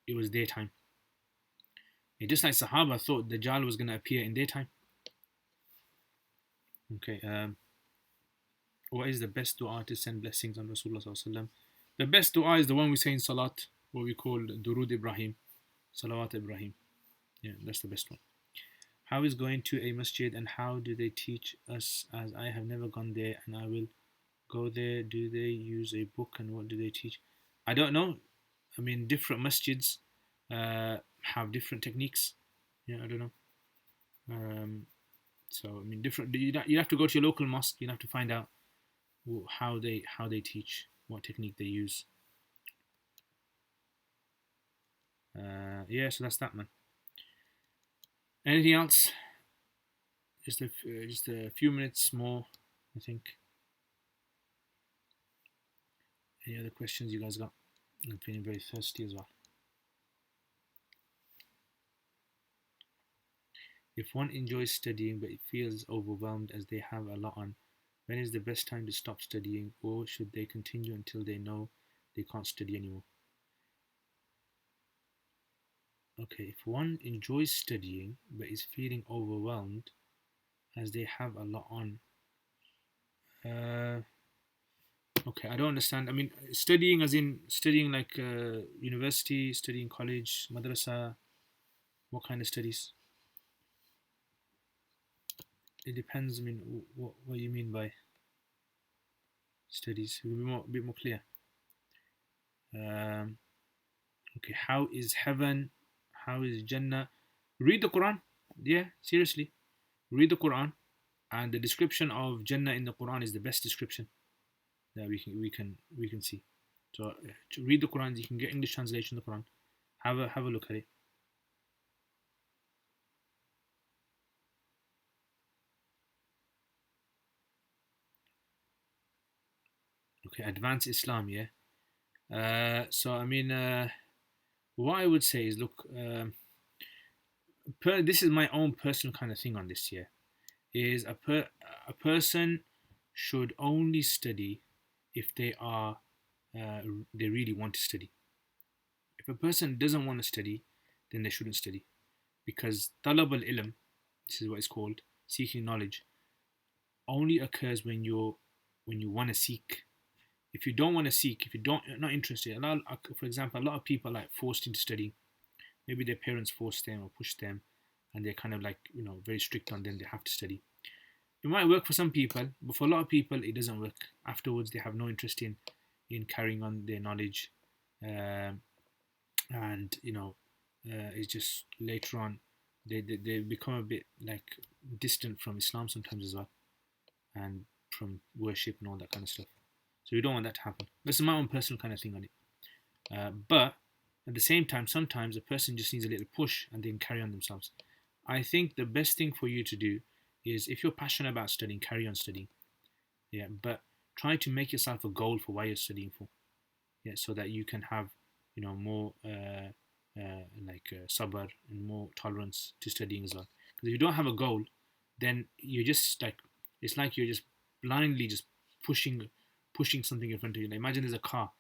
it was their time. Just like Sahaba thought Dajjal was going to appear in their time. Okay. What is the best dua to send blessings on Rasulullah? The best dua is the one we say in Salat, what we call Durud Ibrahim, Salawat Ibrahim. Yeah, that's the best one. How is going to a masjid and how do they teach us, as I have never gone there and I will go there? Do they use a book and what do they teach? I don't know. I mean, different masjids have different techniques. Yeah, I don't know. So I mean, different. You have to go to your local mosque. You have to find out how they teach, what technique they use. Yeah, so that's that, man. Anything else? Just a few minutes more, I think. Any other questions you guys got? I'm feeling very thirsty as well. If one enjoys studying but feels overwhelmed as they have a lot on, when is the best time to stop studying, or should they continue until they know they can't study anymore? Okay, if one enjoys studying but is feeling overwhelmed as they have a lot on, okay, I don't understand. I mean, studying as in studying like university, studying college, madrasa, what kind of studies? It depends. I mean, what you mean by studies? It will be a bit more clear. Um, okay, how is heaven? How is Jannah? Read the Quran. Yeah, seriously, read the Quran, and the description of Jannah in the Quran is the best description that we can see. So to read the Quran, you can get English translation of the Quran. Have a look at it. Okay, advanced Islam, yeah. So I mean, what I would say is, look, this is my own personal kind of thing on this. Yeah, is a person should only study if they really want to study. If a person doesn't want to study, then they shouldn't study, because talab al ilm, this is what it's called, seeking knowledge, only occurs when you want to seek. If you don't want to seek, if you're not interested, for example, a lot of people are like forced into studying. Maybe their parents forced them or pushed them, and they're kind of like very strict on them. They have to study. It might work for some people, but for a lot of people, it doesn't work. Afterwards, they have no interest in carrying on their knowledge, um, and it's just later on they become a bit like distant from Islam sometimes as well, and from worship and all that kind of stuff. So you don't want that to happen. This is my own personal kind of thing on it. But at the same time, sometimes a person just needs a little push and they can carry on themselves. I think the best thing for you to do is, if you're passionate about studying, carry on studying. Yeah, but try to make yourself a goal for why you're studying for. Yeah, so that you can have, more sabr and more tolerance to studying as well. Because if you don't have a goal, then you're just like, it's like you're just blindly just pushing something in front of you. Like imagine there's a car,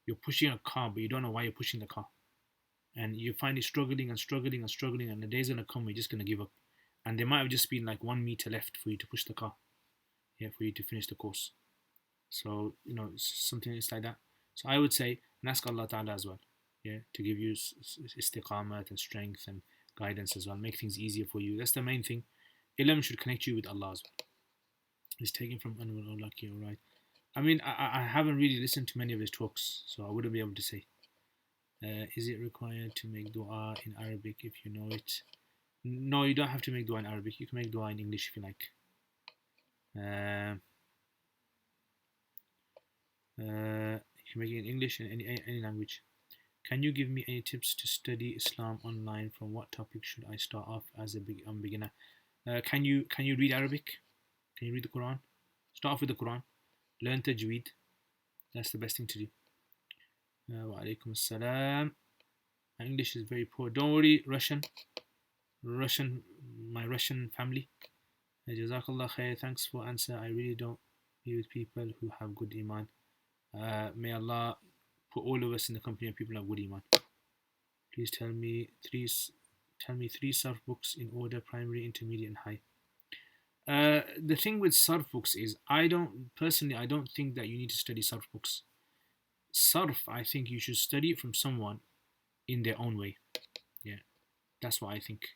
you're pushing a car, but you don't know why you're pushing the car, and you find it struggling and struggling and struggling, and the day's gonna come where you're just gonna give up, and there might have just been like 1 meter left for you to push the car, yeah, for you to finish the course. So something is like that. So I would say, and ask Allah Ta'ala as well, yeah, to give you istiqamat and strength and guidance as well, make things easier for you. That's the main thing. Ilm should connect you with Allah as well. It's taken from Anwar Olaki, all right. I mean, I haven't really listened to many of his talks, so I wouldn't be able to say. Is it required to make dua in Arabic if you know it? No, you don't have to make dua in Arabic. You can make dua in English if you like. You can make it in English and any language. Can you give me any tips to study Islam online? From what topic should I start off as a beginner? Can you read Arabic? Can you read the Quran? Start off with the Quran. Learn tajweed. That's the best thing to do. Wa alaikum assalam. My English is very poor. Don't worry, my Russian family. Jazakallah khair. Thanks for answer. I really don't be with people who have good iman. May Allah put all of us in the company of people who have good iman. Please tell me three surf books in order: primary, intermediate, and high. The thing with surf books is, I don't think that you need to study surf books. Surf, I think you should study it from someone in their own way. Yeah, that's what I think.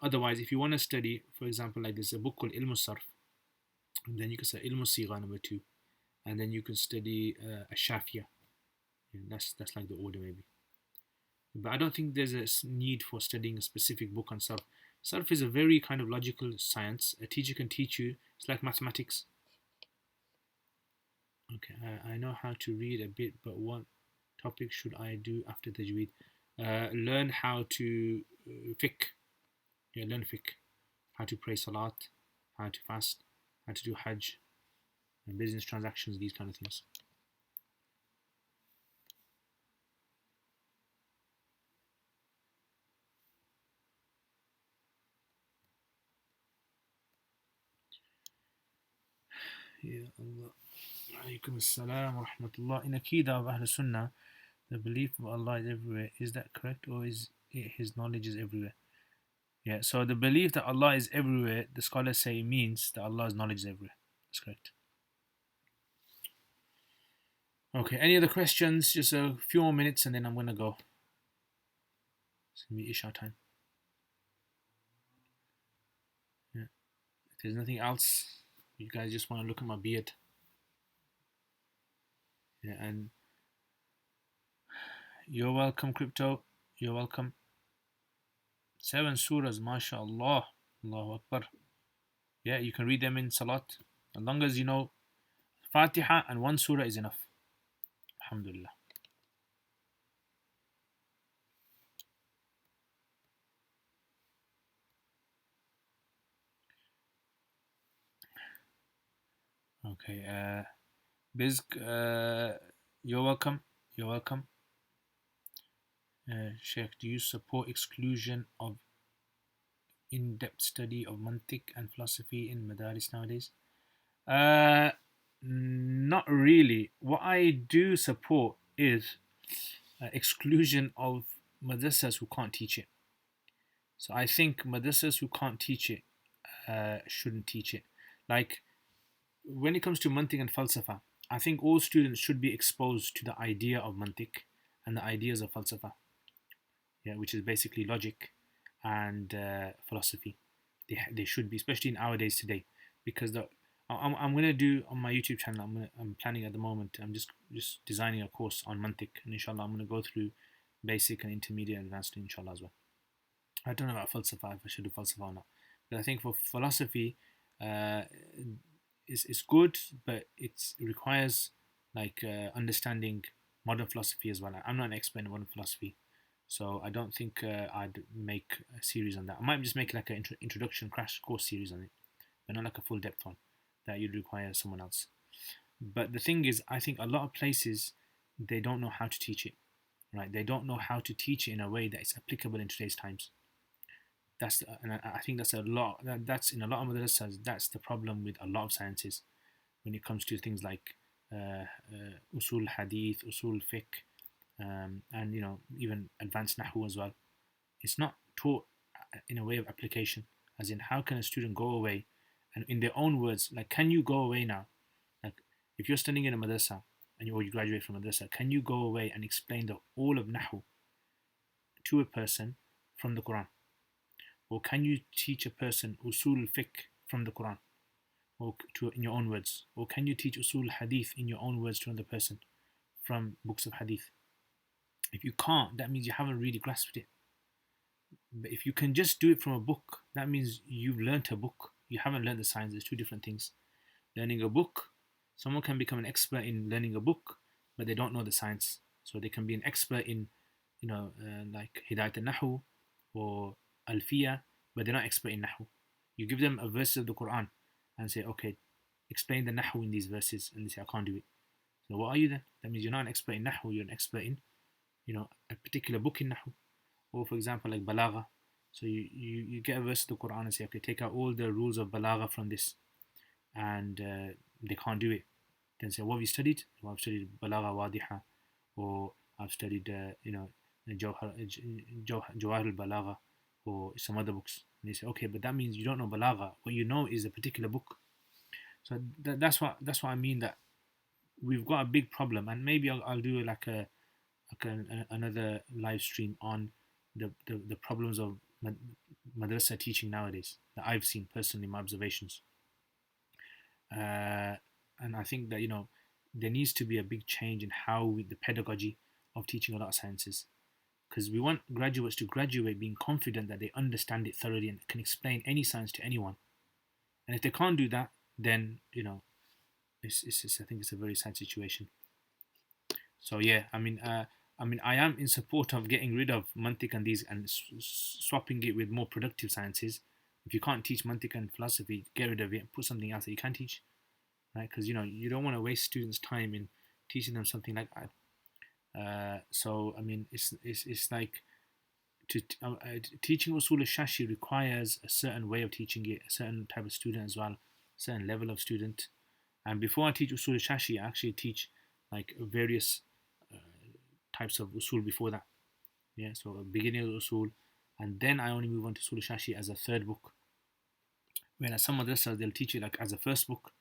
Otherwise, if you want to study, for example, like there's a book called Ilmu Sarf, and then you can study Ilmu Sigha number 2, and then you can study Ashafia. Yeah, that's like the order maybe. But I don't think there's a need for studying a specific book on Sarf. Sarf is a very kind of logical science. A teacher can teach you. It's like mathematics. Okay, I know how to read a bit, but what topic should I do after tajweed? Learn how to fiqh. Yeah, learn fiqh. How to pray salat, how to fast, how to do hajj, and business transactions, these kind of things. Yeah, Allah. Alaikum assalam wa rahmatullah. In Aqidah of Ahl Sunnah, the belief of Allah is everywhere. Is that correct, or is it His knowledge is everywhere? Yeah, so the belief that Allah is everywhere, the scholars say, means that Allah's knowledge is everywhere. That's correct. Okay, any other questions? Just a few more minutes and then I'm going to go. It's going to be Isha time. Yeah. If there's nothing else, you guys just want to look at my beard. Yeah, and you're welcome, Crypto. You're welcome. 7 surahs, mashallah. Allahu Akbar. Yeah, you can read them in Salat. As long as you know Fatiha and 1 surah is enough. Alhamdulillah. Okay, Bizk, you're welcome. You're welcome. Sheikh, do you support exclusion of in-depth study of mantiq and philosophy in madaris nowadays? Not really. What I do support is exclusion of madrasas who can't teach it. So I think madrasas who can't teach it shouldn't teach it. Like when it comes to mantiq and falsafa, I think all students should be exposed to the idea of mantiq and the ideas of falsafa, yeah, which is basically logic and philosophy. They should be, especially in our days today, because I'm gonna do on my YouTube channel. I'm planning at the moment. I'm just designing a course on mantiq, and inshallah I'm gonna go through basic and intermediate and advanced inshallah as well. I don't know about falsafa, if I should do falsafa or not, but I think for philosophy, it's good, but it requires like understanding modern philosophy as well. I'm not an expert in modern philosophy, so I don't think I'd make a series on that. I might just make like an introduction crash course series on it, but not like a full depth one. that you'd require someone else. But the thing is, I think a lot of places, they don't know how to teach it, right? They don't know how to teach it in a way that is applicable in today's times. And I think that's a lot. That's in a lot of madrasas. That's the problem with a lot of sciences when it comes to things like usul hadith, usul fiqh, and even advanced nahu as well. It's not taught in a way of application, as in how can a student go away and in their own words, like, can you go away now? Like, if you're studying in a madrasa or you graduate from madrasa, can you go away and explain the all of nahu to a person from the Quran? Or can you teach a person usul fiqh from the Quran, or in your own words? Or can you teach usul hadith in your own words to another person from books of hadith? If you can't, that means you haven't really grasped it. But if you can just do it from a book, that means you've learnt a book. You haven't learned the science. There's two different things. Learning a book, someone can become an expert in learning a book, but they don't know the science. So they can be an expert in, like Hidayat al-Nahu or Alfiya, but they're not expert in Nahu. You give them a verse of the Quran and say, okay, explain the Nahu in these verses, and they say, I can't do it. So what are you then? That means you're not an expert in Nahu, you're an expert in, a particular book in Nahu. Or for example, like Balagha. So you get a verse of the Quran and say, okay, take out all the rules of Balagha from this, and they can't do it. Then say, what have you studied? Well, I've studied Balagha Wadiha, or I've studied, Jawhar al-Balagha, or some other books. And they say, okay, but that means you don't know Balagha. What you know is a particular book. So that's what I mean, that we've got a big problem, and maybe I'll do like another live stream on the problems of madrasa teaching nowadays that I've seen personally in my observations. And I think that there needs to be a big change in how the pedagogy of teaching a lot of sciences, because we want graduates to graduate being confident that they understand it thoroughly and can explain any science to anyone. And if they can't do that, then I think it's a very sad situation. So yeah, I mean, I am in support of getting rid of mantiq and these and swapping it with more productive sciences. If you can't teach mantiq and philosophy, get rid of it and put something else that you can teach, right? Because you don't want to waste students' time in teaching them something like that. So I mean, it's like teaching usul al-shashi requires a certain way of teaching it, a certain type of student as well, a certain level of student. And before I teach usul al-shashi, I actually teach like various types of usul before that. Yeah, so a beginning of usul, and then I only move on to usul al-shashi as a third book. Whereas some madrasas, they'll teach it like as a first book.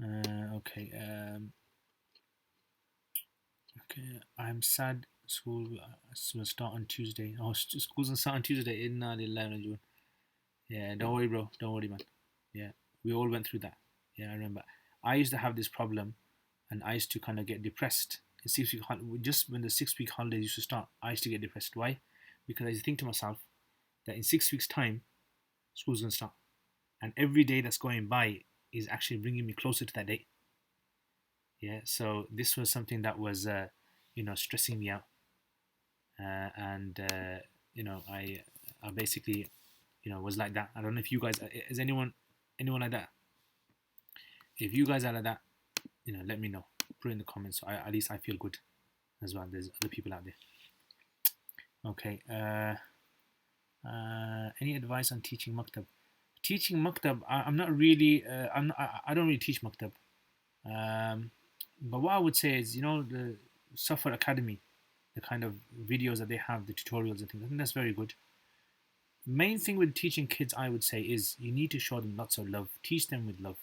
Okay. Okay, I'm sad. School will start on Tuesday. Oh, schools will start on Tuesday. Inna lillahi wa June. Yeah, don't worry, bro. Don't worry, man. Yeah, we all went through that. Yeah, I remember. I used to have this problem, and I used to kind of get depressed. Just when the 6 week holidays used to start, I used to get depressed. Why? Because I used to think to myself that in 6 weeks' time, school's gonna start, and every day that's going by is actually bringing me closer to that date. Yeah, so this was something that was, stressing me out, and I basically, was like that. I don't know if you guys, is anyone like that? If you guys are like that, let me know. Put it in the comments. So at least I feel good as well. There's other people out there. Okay. Any advice on teaching maktab? Teaching maktab, I'm not really. I don't really teach maktab. But what I would say is, the Safar Academy, the kind of videos that they have, the tutorials and things, I think that's very good. Main thing with teaching kids, I would say, is you need to show them lots of love. Teach them with love.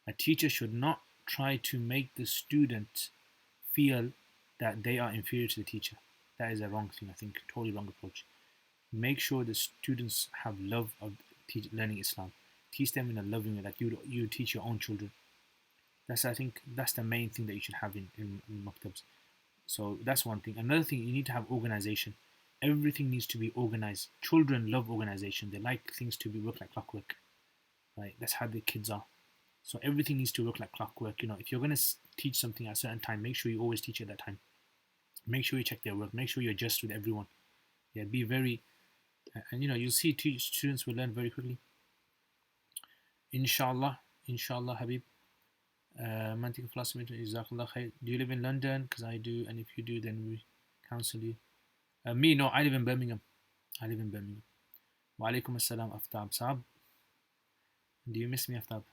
A teacher should not try to make the student feel that they are inferior to the teacher. That is a wrong thing, I think, totally wrong approach. Make sure the students have love of learning Islam. Teach them in a loving way, like you teach your own children. I think that's the main thing that you should have in maktabs. So that's one thing. Another thing, you need to have organization. Everything needs to be organized. Children love organization. They like things to work like clockwork. Right? That's how the kids are. So everything needs to work like clockwork. If you're going to teach something at a certain time, make sure you always teach at that time. Make sure you check their work. Make sure you adjust with everyone. Yeah, be very, and you'll see students will learn very quickly. Inshallah, inshallah, Habib. Mantic philosophy, Jazakallah khair. Do you live in London? Because I do, and if you do, then we counsel you. Me, no, I live in Birmingham. I live in Birmingham. Wa alaikum assalam, Aftab. Saab, do you miss me, Aftab?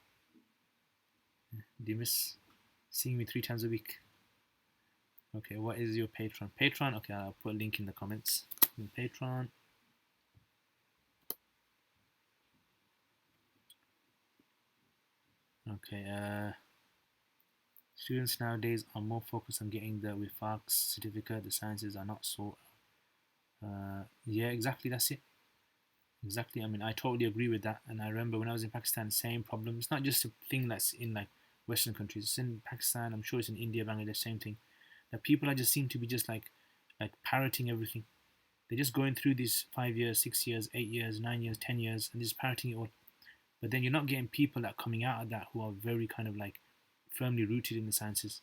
Do you miss seeing me 3 times a week? Okay, what is your Patreon? Patreon, okay, I'll put a link in the comments. Patreon. Okay, students nowadays are more focused on getting the Wifaq certificate. The sciences are not so. Yeah, exactly, that's it. Exactly. I mean, I totally agree with that. And I remember when I was in Pakistan, same problem. It's not just a thing that's in like Western countries. It's in Pakistan. I'm sure it's in India, Bangladesh, same thing. That people are just seem to be just like parroting everything. They're just going through these 5 years, 6 years, 8 years, 9 years, 10 years, and just parroting it all. But then you're not getting people that are coming out of that who are very kind of like firmly rooted in the sciences.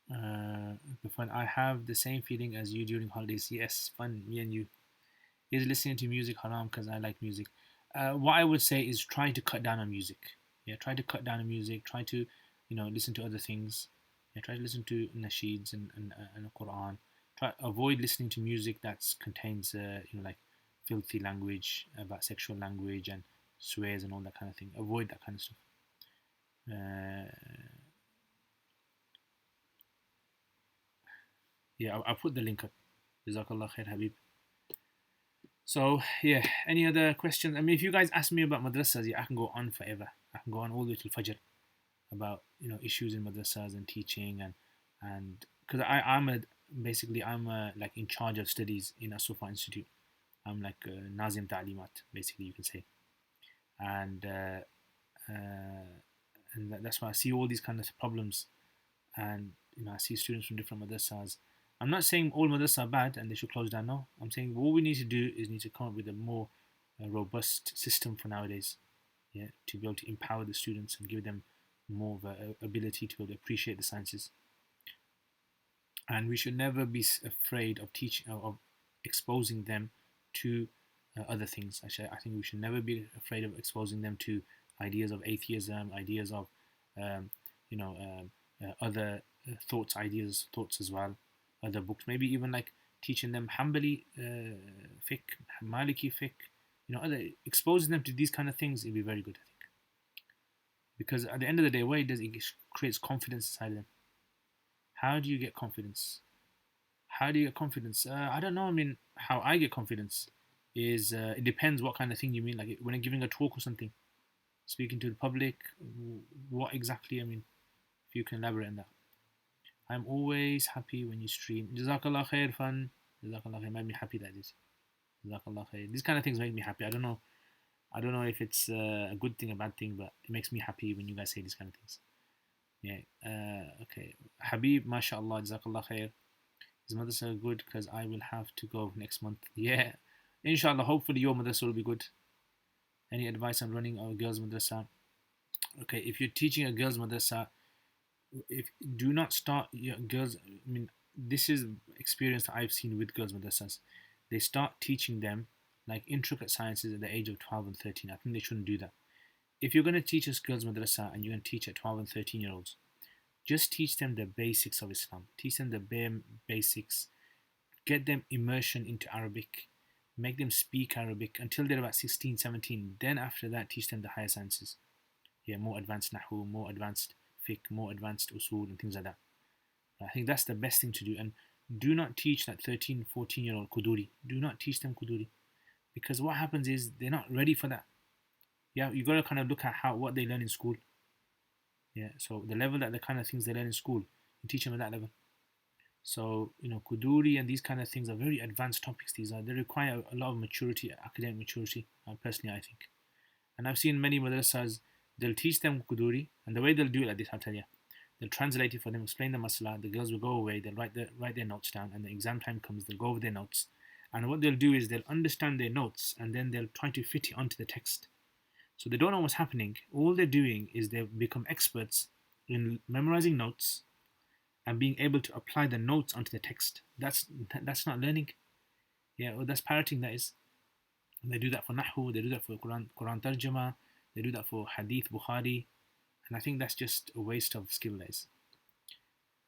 The fun. I have the same feeling as you during holidays. Yes, fun. Me and you. Is listening to music haram because I like music? What I would say is try to cut down on music. Yeah, try to cut down on music. Try to, listen to other things. Yeah, try to listen to nasheeds and the Quran. Try avoid listening to music that contains, like filthy language about sexual language and swears and all that kind of thing. Avoid that kind of stuff. Uh, yeah, I'll put the link up. Jazakallah khair, Habib. So yeah, any other questions? I mean, if you guys ask me about madrasas, yeah, I can go on forever. I can go on all the way till Fajr about issues in madrasas and teaching and because I'm like in charge of studies in Asufa Institute. I'm like Nazim Ta'limat, basically you can say, and that's why I see all these kind of problems, and I see students from different madrasas. I'm not saying all madrasas are bad and they should close down. No, I'm saying what we need to do is need to come up with a more robust system for nowadays. Yeah, to be able to empower the students and give them more of a ability to be able to appreciate the sciences. And we should never be afraid of teaching of exposing them to other things. Actually, I think we should never be afraid of exposing them to ideas of atheism, ideas of um, other thoughts as well, other books. Maybe even like teaching them Hanbali fiqh, Maliki fiqh, other exposing them to these kind of things. It'd be very good, I think, because at the end of the day, what it does, it creates confidence inside of them. How do you get confidence? How do you get confidence? I don't know. I mean, how I get confidence is it depends what kind of thing you mean. Like when I'm giving a talk or something, speaking to the public, what exactly? I mean, if you can elaborate on that. I'm always happy when you stream. Jazakallah khair, fun. Jazakallah khair. Made me happy, that is. Jazakallah khair. These kind of things make me happy. I don't know. I don't know if it's a good thing, a bad thing, but it makes me happy when you guys say these kind of things. Yeah. Okay. Habib, mashallah, jazakallah khair. His madrasa are good because I will have to go next month. Yeah. Inshallah, hopefully your madrasa will be good. Any advice on running a girls' madrasa? Okay, if you're teaching a girls' madrasa, if do not start your girls. I mean, this is experience that I've seen with girls' madrasas. They start teaching them like intricate sciences at the age of 12 and 13. I think they shouldn't do that. If you're going to teach us girls' madrasa and you're going to teach at 12 and 13-year-olds, just teach them the basics of Islam. Teach them the bare basics. Get them immersion into Arabic. Make them speak Arabic until they're about 16, 17. Then after that, teach them the higher sciences. Yeah, more advanced Nahu, more advanced fiqh, more advanced usul and things like that. I think that's the best thing to do. And do not teach that 13, 14-year-old Kuduri. Do not teach them Kuduri. Because what happens is they're not ready for that. Yeah, you got to kind of look at what they learn in school. Yeah, so the level that the kind of things they learn in school, you teach them at that level. So, Kuduri and these kind of things are very advanced topics. They require a lot of maturity, academic maturity, personally, I think. And I've seen many madrasas, they'll teach them Kuduri, and the way they'll do it like this, I'll tell you. They'll translate it for them, explain the masala, the girls will go away, they'll write their notes down, and the exam time comes, they'll go over their notes. And what they'll do is they'll understand their notes, and then they'll try to fit it onto the text. So they don't know what's happening. All they're doing is they've become experts in memorizing notes and being able to apply the notes onto the text. That's not learning. Yeah, well, that's parroting, that is. And they do that for Nahu, they do that for Quran Tarjama, they do that for Hadith, Bukhari, and I think that's just a waste of skill days.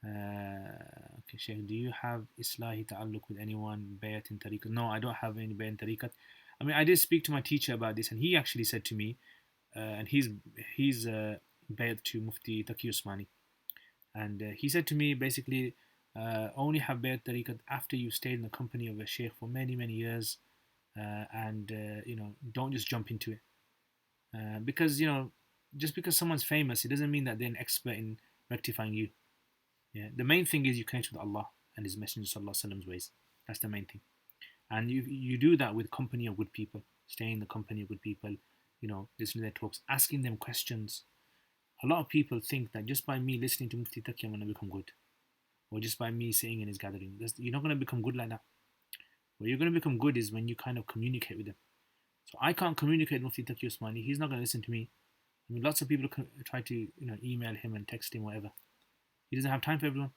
Okay, Sheikh, do you have Islahi ta'alluq with anyone, Bayat in Tariqat? No, I don't have any Bayat in Tariqat. I mean, I did speak to my teacher about this, and he actually said to me, and he's Bayat to Mufti Taqi Usmani, and he said to me basically, only have Bayat Tariqat after you've stayed in the company of a Sheikh for many years, and don't just jump into it, because just because someone's famous, it doesn't mean that they're an expert in rectifying you. Yeah, the main thing is you connect with Allah and His Messenger Sallallahu Alaihi Wasallam's ways. That's the main thing, and you do that with company of good people, staying in the company of good people, listening to their talks, asking them questions. A lot of people think that just by me listening to Mufti Taqi, I'm going to become good, or just by me sitting in his gathering. You're not going to become good like that. What you're going to become good is when you kind of communicate with them. So I can't communicate with Mufti Taqi Usmani. He's not going to listen to me. I mean, lots of people try to email him and text him, whatever. He doesn't have time for everyone.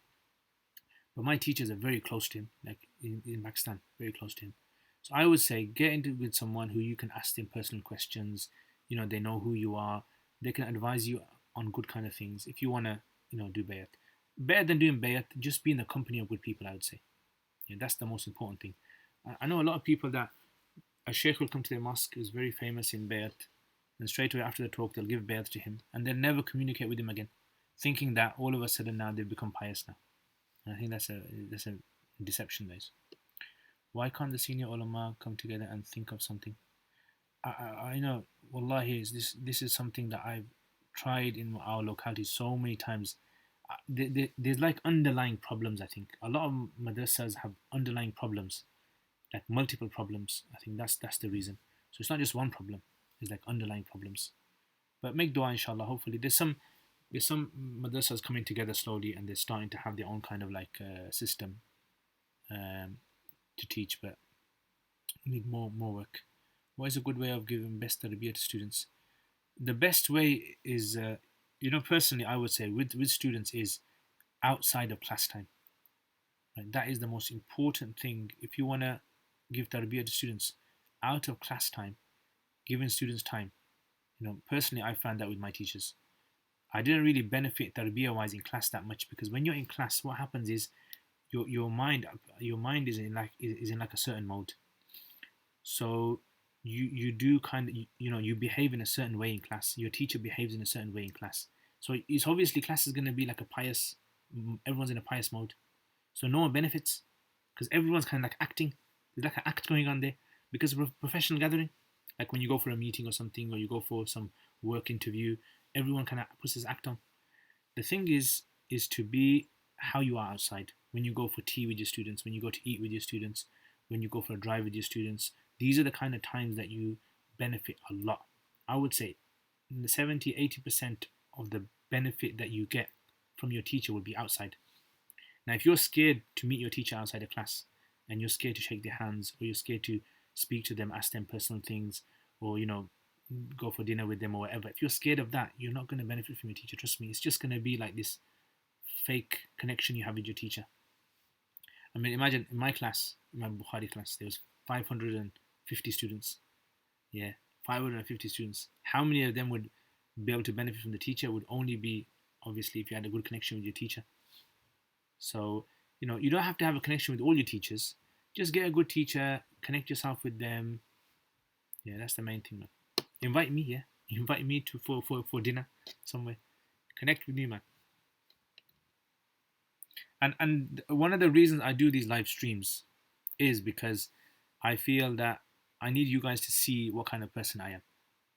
But my teachers are very close to him, like in Pakistan, very close to him. So I would say get into with someone who you can ask them personal questions. They know who you are. They can advise you on good kind of things. If you want to, do bayat. Better than doing bayat, just be in the company of good people, I would say. Yeah, that's the most important thing. I know a lot of people that a sheikh will come to their mosque who's very famous in bayat, and straight away after the talk they'll give bayat to him, and they'll never communicate with him again, thinking that all of a sudden now they've become pious now. And I think that's a deception, guys. Why can't the senior ulama come together and think of something? I know, wallahi, this is something that I've tried in our locality so many times. There's like underlying problems. I think a lot of madrasas have underlying problems, like multiple problems. I think that's the reason. So it's not just one problem. It's like underlying problems. But make dua, inshallah. Hopefully, there's some madrasas coming together slowly, and they're starting to have their own kind of like system to teach. But we need more work. What is a good way of giving best tarbiyah to students? The best way is, personally, I would say with students is outside of class time. Right? That is the most important thing. If you want to give tarbiyah to students out of class time, giving students time. Personally, I found that with my teachers. I didn't really benefit tarbiyah wise in class that much, because when you're in class, what happens is your mind is in like a certain mode. So you do kind of you behave in a certain way in class. Your teacher behaves in a certain way in class. So it's obviously class is going to be like everyone's in a pious mode. So no one benefits, because everyone's kind of like acting. There's like an act going on there, because of a professional gathering. Like when you go for a meeting or something, or you go for some work interview, everyone kind of puts this act on. The thing is to be how you are outside. When you go for tea with your students, when you go to eat with your students, when you go for a drive with your students, these are the kind of times that you benefit a lot. I would say 70-80% of the benefit that you get from your teacher will be outside. Now, if you're scared to meet your teacher outside of class, and you're scared to shake their hands, or you're scared to speak to them, ask them personal things, or go for dinner with them or whatever, if you're scared of that, you're not going to benefit from your teacher. Trust me, it's just going to be like this fake connection you have with your teacher. I mean, imagine in my class, in my Bukhari class, there was 550 students. Yeah, 550 students. How many of them would be able to benefit from the teacher? Would only be, obviously, if you had a good connection with your teacher. So, you don't have to have a connection with all your teachers. Just get a good teacher, connect yourself with them. Yeah, that's the main thing, man. Invite me, yeah. Invite me for dinner somewhere. Connect with me, man. And one of the reasons I do these live streams is because I feel that I need you guys to see what kind of person I am.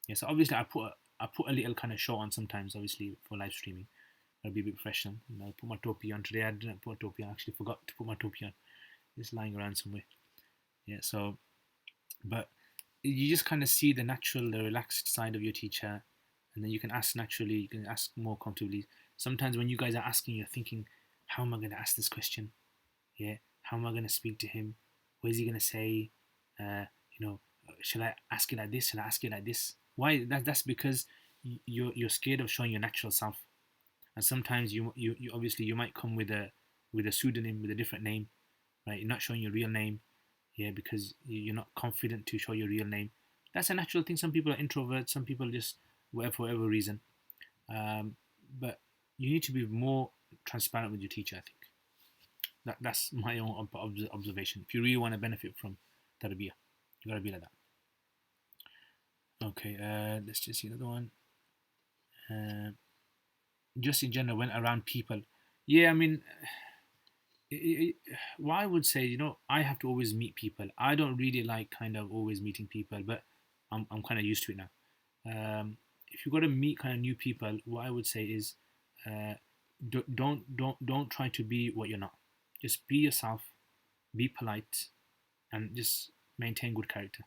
Yeah, so obviously I put a little kind of show on sometimes, obviously, for live streaming. I'll be a bit professional. I put my topi on today. I didn't put a topi on. I actually forgot to put my topi on. It's lying around somewhere. Yeah, so, but you just kind of see the relaxed side of your teacher, and then you can ask naturally. You can ask more comfortably. Sometimes when you guys are asking, you're thinking, how am I going to ask this question? Yeah, how am I going to speak to him? What is he going to say? Should I ask it like this? Should I ask it like this? Why? That's because you're scared of showing your natural self. And sometimes you obviously you might come with a pseudonym, with a different name, right? You're not showing your real name, Yeah, because you're not confident to show your real name. That's a natural thing. Some people are introverts, some people just whatever for whatever reason. But you need to be more transparent with your teacher. I think that's my own observation. If you really want to benefit from tarbiyah, you gotta be like that. Okay, let's just see another one. Uh, just in general, when around people, yeah, I mean, what I would say, I have to always meet people. I don't really like kind of always meeting people, but I'm kind of used to it now. If you got to meet kind of new people, what I would say is, uh, don't try to be what you're not. Just be yourself, be polite, and just maintain good character.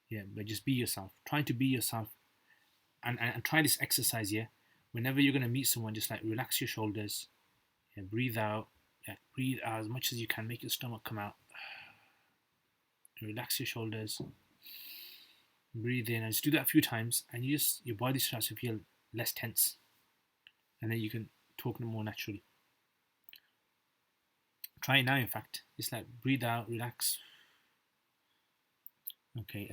Yeah, but just be yourself. Try to be yourself, and try this exercise. Yeah, whenever you're gonna meet someone, just like relax your shoulders. Yeah, breathe out. Yeah, breathe out as much as you can. Make your stomach come out. Relax your shoulders. Breathe in, and just do that a few times, and your body starts to feel less tense, and then you can talk more naturally. Try it now. In fact, it's like breathe out, relax. Okay.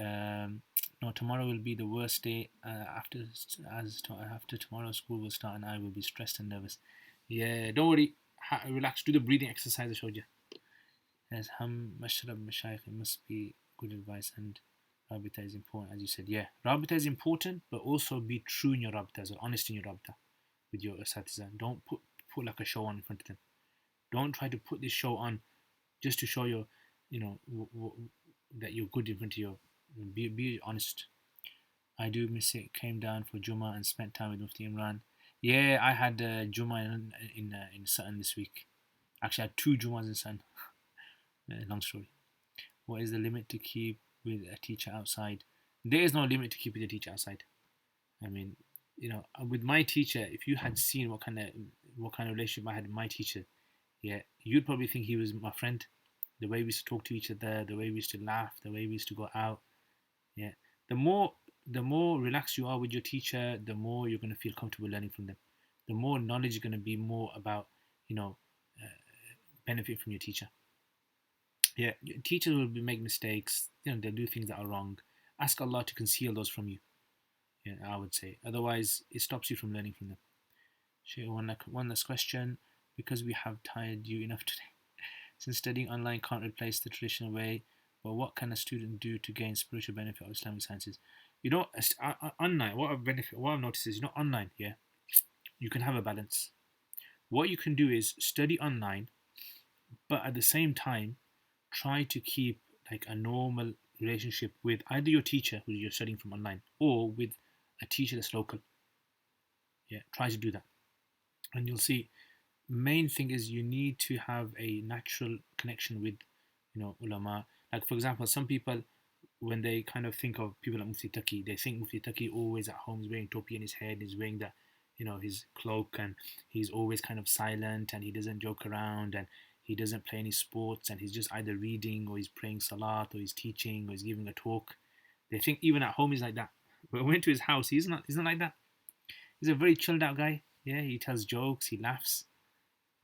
No, tomorrow will be the worst day. After tomorrow, school will start, and I will be stressed and nervous. Yeah, don't worry. Relax. Do the breathing exercise I showed you. As mashrab mashayikh, it must be good advice, and rabita is important, as you said. Yeah, rabita is important, but also be true in your rabita as well, honest in your rabita with your asatiza. Don't put like a show on in front of them. Don't try to put this show on just to show your, you know, that you're good in front of your. Be honest. I do miss it. Came down for Juma and spent time with Mufti Imran. Yeah, I had Juma in Sutton this week. Actually, I had two Jumas in Sutton. Long story. What is the limit to keep with a teacher outside? There is no limit to keep with a teacher outside. I mean, with my teacher, if you had seen what kind of relationship I had with my teacher, yeah, you'd probably think he was my friend. The way we used to talk to each other, the way we used to laugh, the way we used to go out. Yeah, the more relaxed you are with your teacher, the more you're going to feel comfortable learning from them. The more knowledge is going to be more about, you know, uh, benefit from your teacher. Yeah, teachers will make mistakes. They'll do things that are wrong. Ask Allah to conceal those from you. Yeah, I would say. Otherwise, it stops you from learning from them. Sure, one last question. Because we have tired you enough today. Since studying online can't replace the traditional way, but what can a student do to gain spiritual benefit of Islamic sciences? Online. What I've noticed is, online. Yeah, you can have a balance. What you can do is study online, but at the same time, try to keep like a normal relationship with either your teacher who you're studying from online or with a teacher that's local. Yeah, try to do that, and you'll see. Main thing is you need to have a natural connection with, ulama. Like for example, some people when they kind of think of people like Mufti Taqi, they think Mufti Taqi always at home is wearing topi in his head, he's wearing that, his cloak, and he's always kind of silent and he doesn't joke around and he doesn't play any sports and he's just either reading or he's praying salat or he's teaching or he's giving a talk. They think even at home he's like that. But when we went to his house, he's not like that. He's a very chilled out guy. Yeah, he tells jokes, he laughs.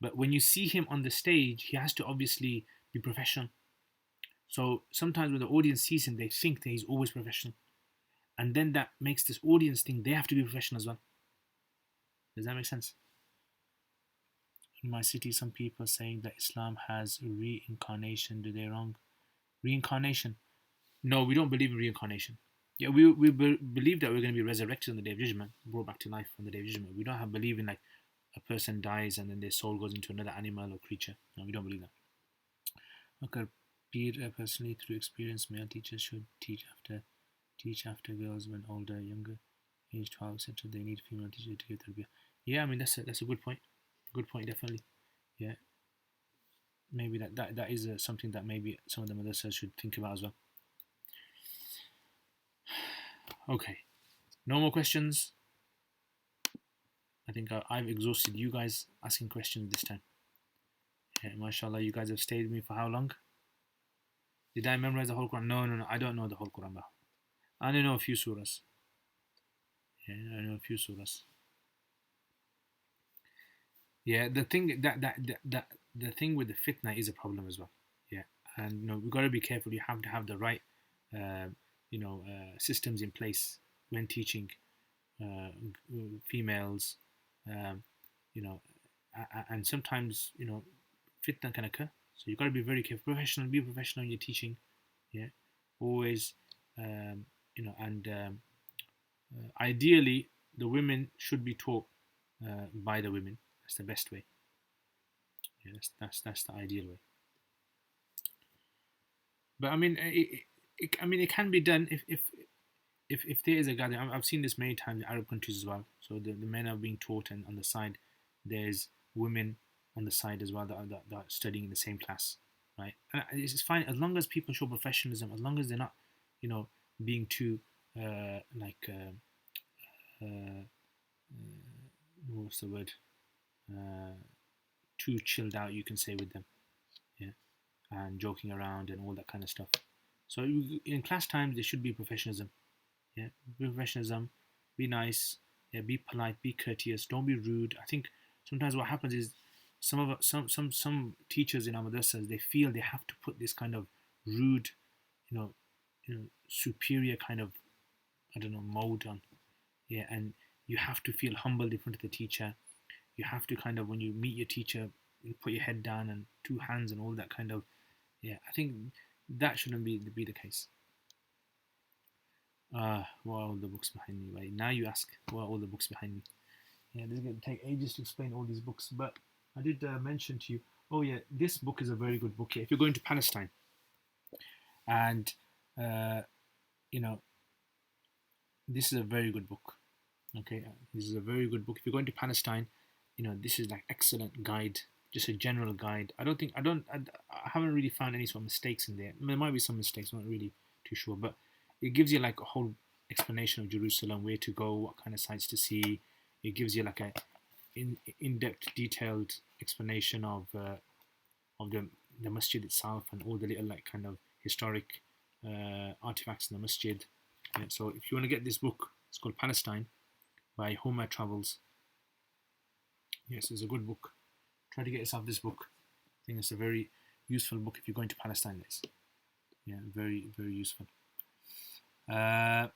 But when you see him on the stage, he has to obviously be professional. So sometimes when the audience sees him, they think that he's always professional. And then that makes this audience think they have to be professional as well. Does that make sense? In my city, some people saying that Islam has reincarnation. Do they wrong? Reincarnation? No, we don't believe in reincarnation. Yeah, we believe that we're going to be resurrected on the day of judgment, brought back to life on the day of judgment. We don't have belief in like a person dies and then their soul goes into another animal or creature. No, we don't believe that. Okay, peer personally through experience, male teachers should teach after girls when older, younger, age 12, etc. They need female teachers to give tarbiyah. Yeah, I mean that's a good point. Good point, definitely. Yeah, maybe that is something that maybe some of the madrasas should think about as well. Okay, no more questions. I think I've exhausted you guys asking questions this time. Yeah, mashallah, you guys have stayed with me for how long? Did I memorize the whole Quran? No, I don't know the whole Quran. I only know a few surahs. Yeah, I know a few surahs. Yeah, the thing that the thing with the fitna is a problem as well. Yeah, and we've got to be careful. You have to have the right systems in place when teaching females, um, you know, and sometimes fitna can occur. So you've got to be very careful. Professional, be professional in your teaching. Yeah, always, and ideally, the women should be taught by the women. That's the best way. Yeah, that's the ideal way. But I mean, it can be done if there is a gathering. I've seen this many times in Arab countries as well. So the men are being taught, and on the side, there's women on the side as well that are studying in the same class, right? And it's fine as long as people show professionalism, as long as they're not, being too like what's the word? Uh, Too chilled out, you can say, with them, yeah, and joking around and all that kind of stuff. So in class times, there should be professionalism. Yeah, be professionalism, be nice, yeah, be polite, be courteous, don't be rude. I think sometimes what happens is some teachers in our madrasas, they feel they have to put this kind of rude, you know, superior kind of, I don't know, mode on, yeah, and you have to feel humbled in front of the teacher. You have to kind of, when you meet your teacher, you put your head down and two hands and all that kind of, yeah. I think that shouldn't be the case. What are all the books behind me? Right now, you ask, what are all the books behind me? Yeah, this is going to take ages to explain all these books, but I did mention to you. Oh yeah, this book is a very good book. Yeah, if you're going to Palestine, and uh, you know, this is a very good book. Okay, this is a very good book. If you're going to Palestine, this is like excellent guide, just a general guide. I haven't really found any sort of mistakes in there. There might be some mistakes. I'm not really too sure, but it gives you like a whole explanation of Jerusalem, where to go, what kind of sites to see. It gives you like a in-depth, detailed explanation of the masjid itself and all the little like kind of historic artifacts in the masjid. Yeah, so if you want to get this book, it's called Palestine by Homer Travels. Yes, it's a good book. Try to get yourself this book. I think it's a very useful book if you're going to Palestine. Guys. Yeah, very very useful. Yeah,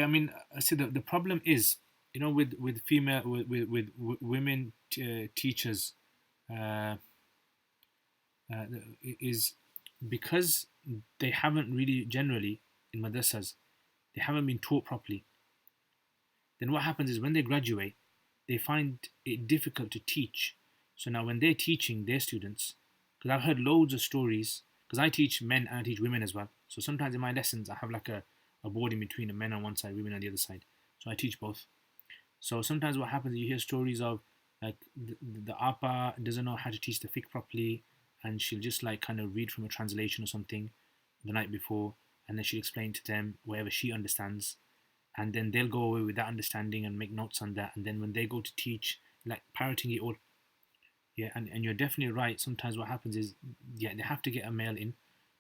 I mean, I see the problem is, with female with women teachers, uh, uh, is because they haven't really generally in madrasas, they haven't been taught properly. Then what happens is when they graduate, they find it difficult to teach. So now when they're teaching their students, because I've heard loads of stories, because I teach men and I teach women as well. So sometimes in my lessons I have like a board in between, a men on one side, women on the other side. So I teach both. So sometimes what happens, you hear stories of like the APA doesn't know how to teach the fiqh properly, and she'll just like kind of read from a translation or something the night before, and then she'll explain to them whatever she understands, and then they'll go away with that understanding and make notes on that, and then when they go to teach, like parroting it all. Yeah, and you're definitely right. Sometimes what happens is, yeah, they have to get a male in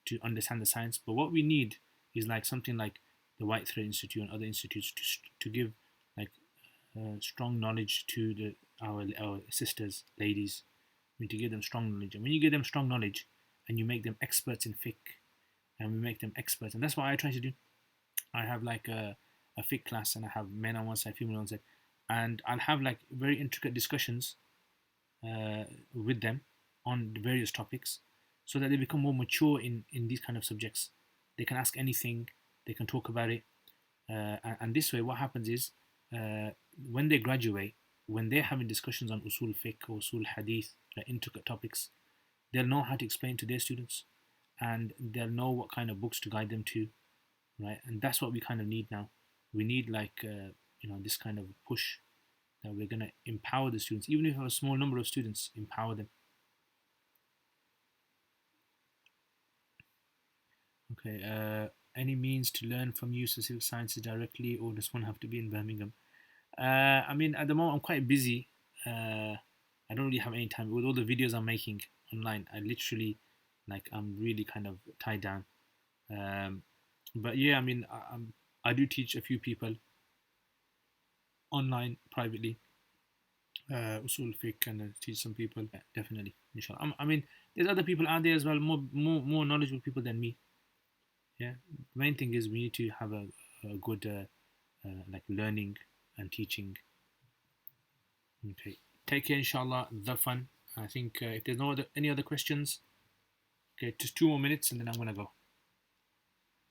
to understand the science, but what we need is like something like the White Thread Institute and other institutes to give like strong knowledge to our sisters, ladies. We need to give them strong knowledge, and when you give them strong knowledge, and you make them experts in fiqh, and we make them experts, and that's what I try to do. I have like a fiqh class, and I have men on one side, female on one side, and I'll have like very intricate discussions with them on various topics, so that they become more mature in these kind of subjects. They can ask anything, they can talk about it, and this way, what happens is uh, when they graduate, when they're having discussions on usul fiqh or usul hadith, like intricate topics, they'll know how to explain to their students, and they'll know what kind of books to guide them to, right? And that's what we kind of need now. We need like this kind of push that we're gonna empower the students, even if we have a small number of students, empower them. Okay. Any means to learn from you specific sciences directly, or does one have to be in Birmingham? I mean, at the moment, I'm quite busy. I don't really have any time with all the videos I'm making online. I literally, like, I'm really kind of tied down. Um, but yeah, I mean, I do teach a few people online privately, usul fiqh, and I teach some people. Yeah, definitely. inshallah. I mean, there's other people out there as well, more knowledgeable people than me. Yeah, the main thing is we need to have a good like learning and teaching. Okay, take care, inshallah. The fun. I think if there's any other questions, okay, just 2 more minutes and then I'm gonna go.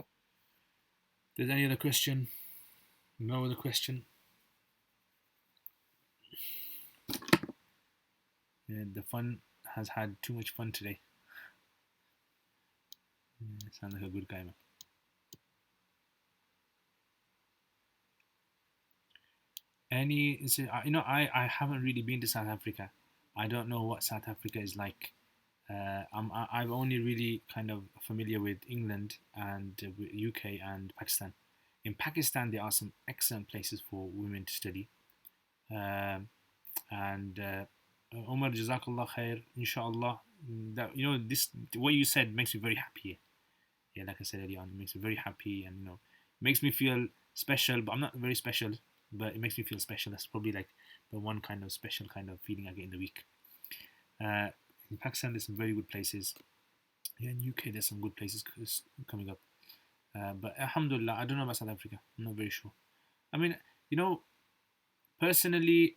If there's any other question, no other question. Yeah, the fun has had too much fun today. Yeah, sounds like a good guy, man. I haven't really been to South Africa. I don't know what South Africa is like. I've only really kind of familiar with England and UK and Pakistan. In Pakistan, there are some excellent places for women to study. Um, and Omar, Jazakallah khair, inshallah. That this what you said makes me very happy. Yeah, like I said earlier on, it makes me very happy, and makes me feel special. But I'm not very special, but it makes me feel special. That's probably like the one kind of special kind of feeling I get in the week. Uh, in Pakistan, there's some very good places. Yeah, in UK, there's some good places coming up. But Alhamdulillah, I don't know about South Africa. I'm not very sure. I mean, you know, personally,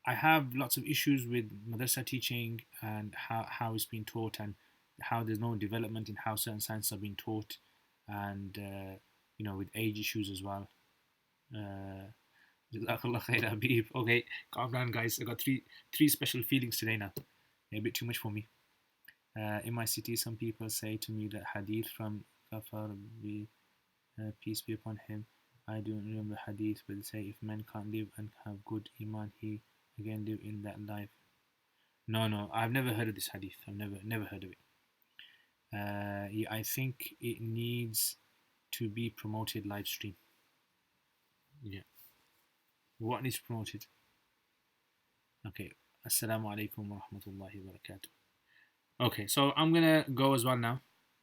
I have lots of issues with madrasa teaching and how it's been taught and how there's no development in how certain sciences are being taught and with age issues as well. Uh, Jazakallah khair, Habib. Okay, calm down, guys. I got three special feelings today now. A bit too much for me. In my city, some people say to me that hadith from Kafar, be peace be upon him. I don't remember hadith, but they say if man can't live and have good iman, he again live in that life. No, no, I've never heard of this hadith. I've never heard of it. Yeah, I think it needs to be promoted live stream. Yeah. What needs promoted? Okay. Assalamu alaikum wa rahmatullahi wa barakatuh. Okay, so I'm gonna go as well now.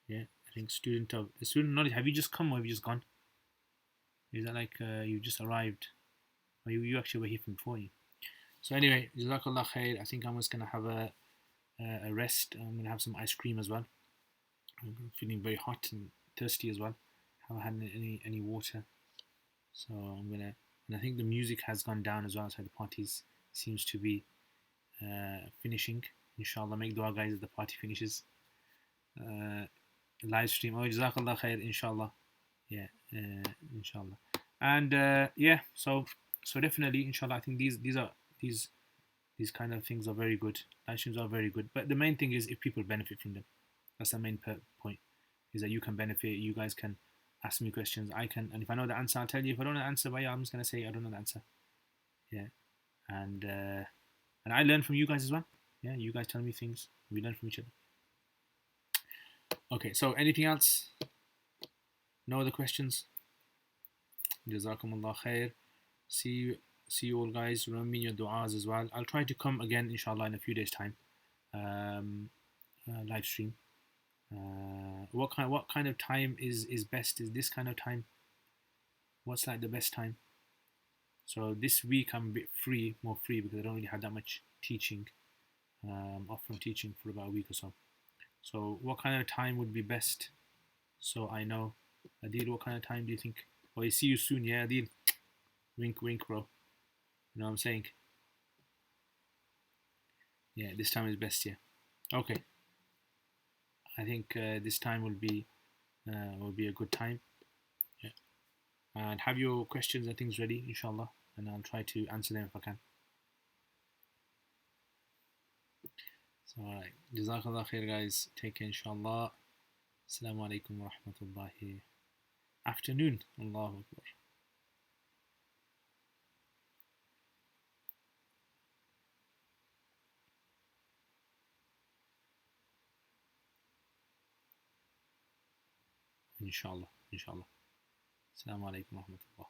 Yeah, I think student knowledge. Have you just come or have you just gone? Is that like you just arrived? Or you actually were here from before you? So anyway, Jazakallah khair. I think I'm just gonna have a rest. I'm gonna have some ice cream as well. I'm feeling very hot and thirsty as well. Haven't had any water, so I'm gonna. And I think the music has gone down as well. So the parties seems to be finishing. Inshallah, make dua, guys, as the party finishes. Uh, Live stream. Oh, Jazakallah khair. Inshallah. Yeah. Inshallah. And yeah. So definitely, inshallah. I think these kind of things are very good. Live streams are very good. But the main thing is if people benefit from them. That's the main point. Is that you can benefit. You guys can ask me questions. I can, and if I know the answer, I'll tell you. If I don't know the answer, well, yeah, I'm just gonna say I don't know the answer. Yeah, and I learn from you guys as well. Yeah, you guys tell me things. We learn from each other. Okay, so anything else? No other questions? Jazakumullah khair. See you all, guys. Remember me in your du'as as well. I'll try to come again, inshallah, in a few days' time. Live stream. What kind of time is best? Is this kind of time? What's like the best time? So this week I'm a bit more free because I don't really have that much teaching. Off from teaching for about a week or so. So what kind of time would be best? So I know. Adil, what kind of time do you think? Oh, I see you soon, yeah, Adil. Wink, wink, bro. You know what I'm saying? Yeah, this time is best, yeah. Okay. I think this time will be a good time. Yeah. And have your questions and things ready, inshallah, and I'll try to answer them if I can. So, alright. Jazakallah khair, guys. Take care, inshallah. Assalamu alaikum wa rahmatullahi. Afternoon. Allahu Akbar. Inshallah. Inshallah. Assalamu alaikum wa rahmatullah.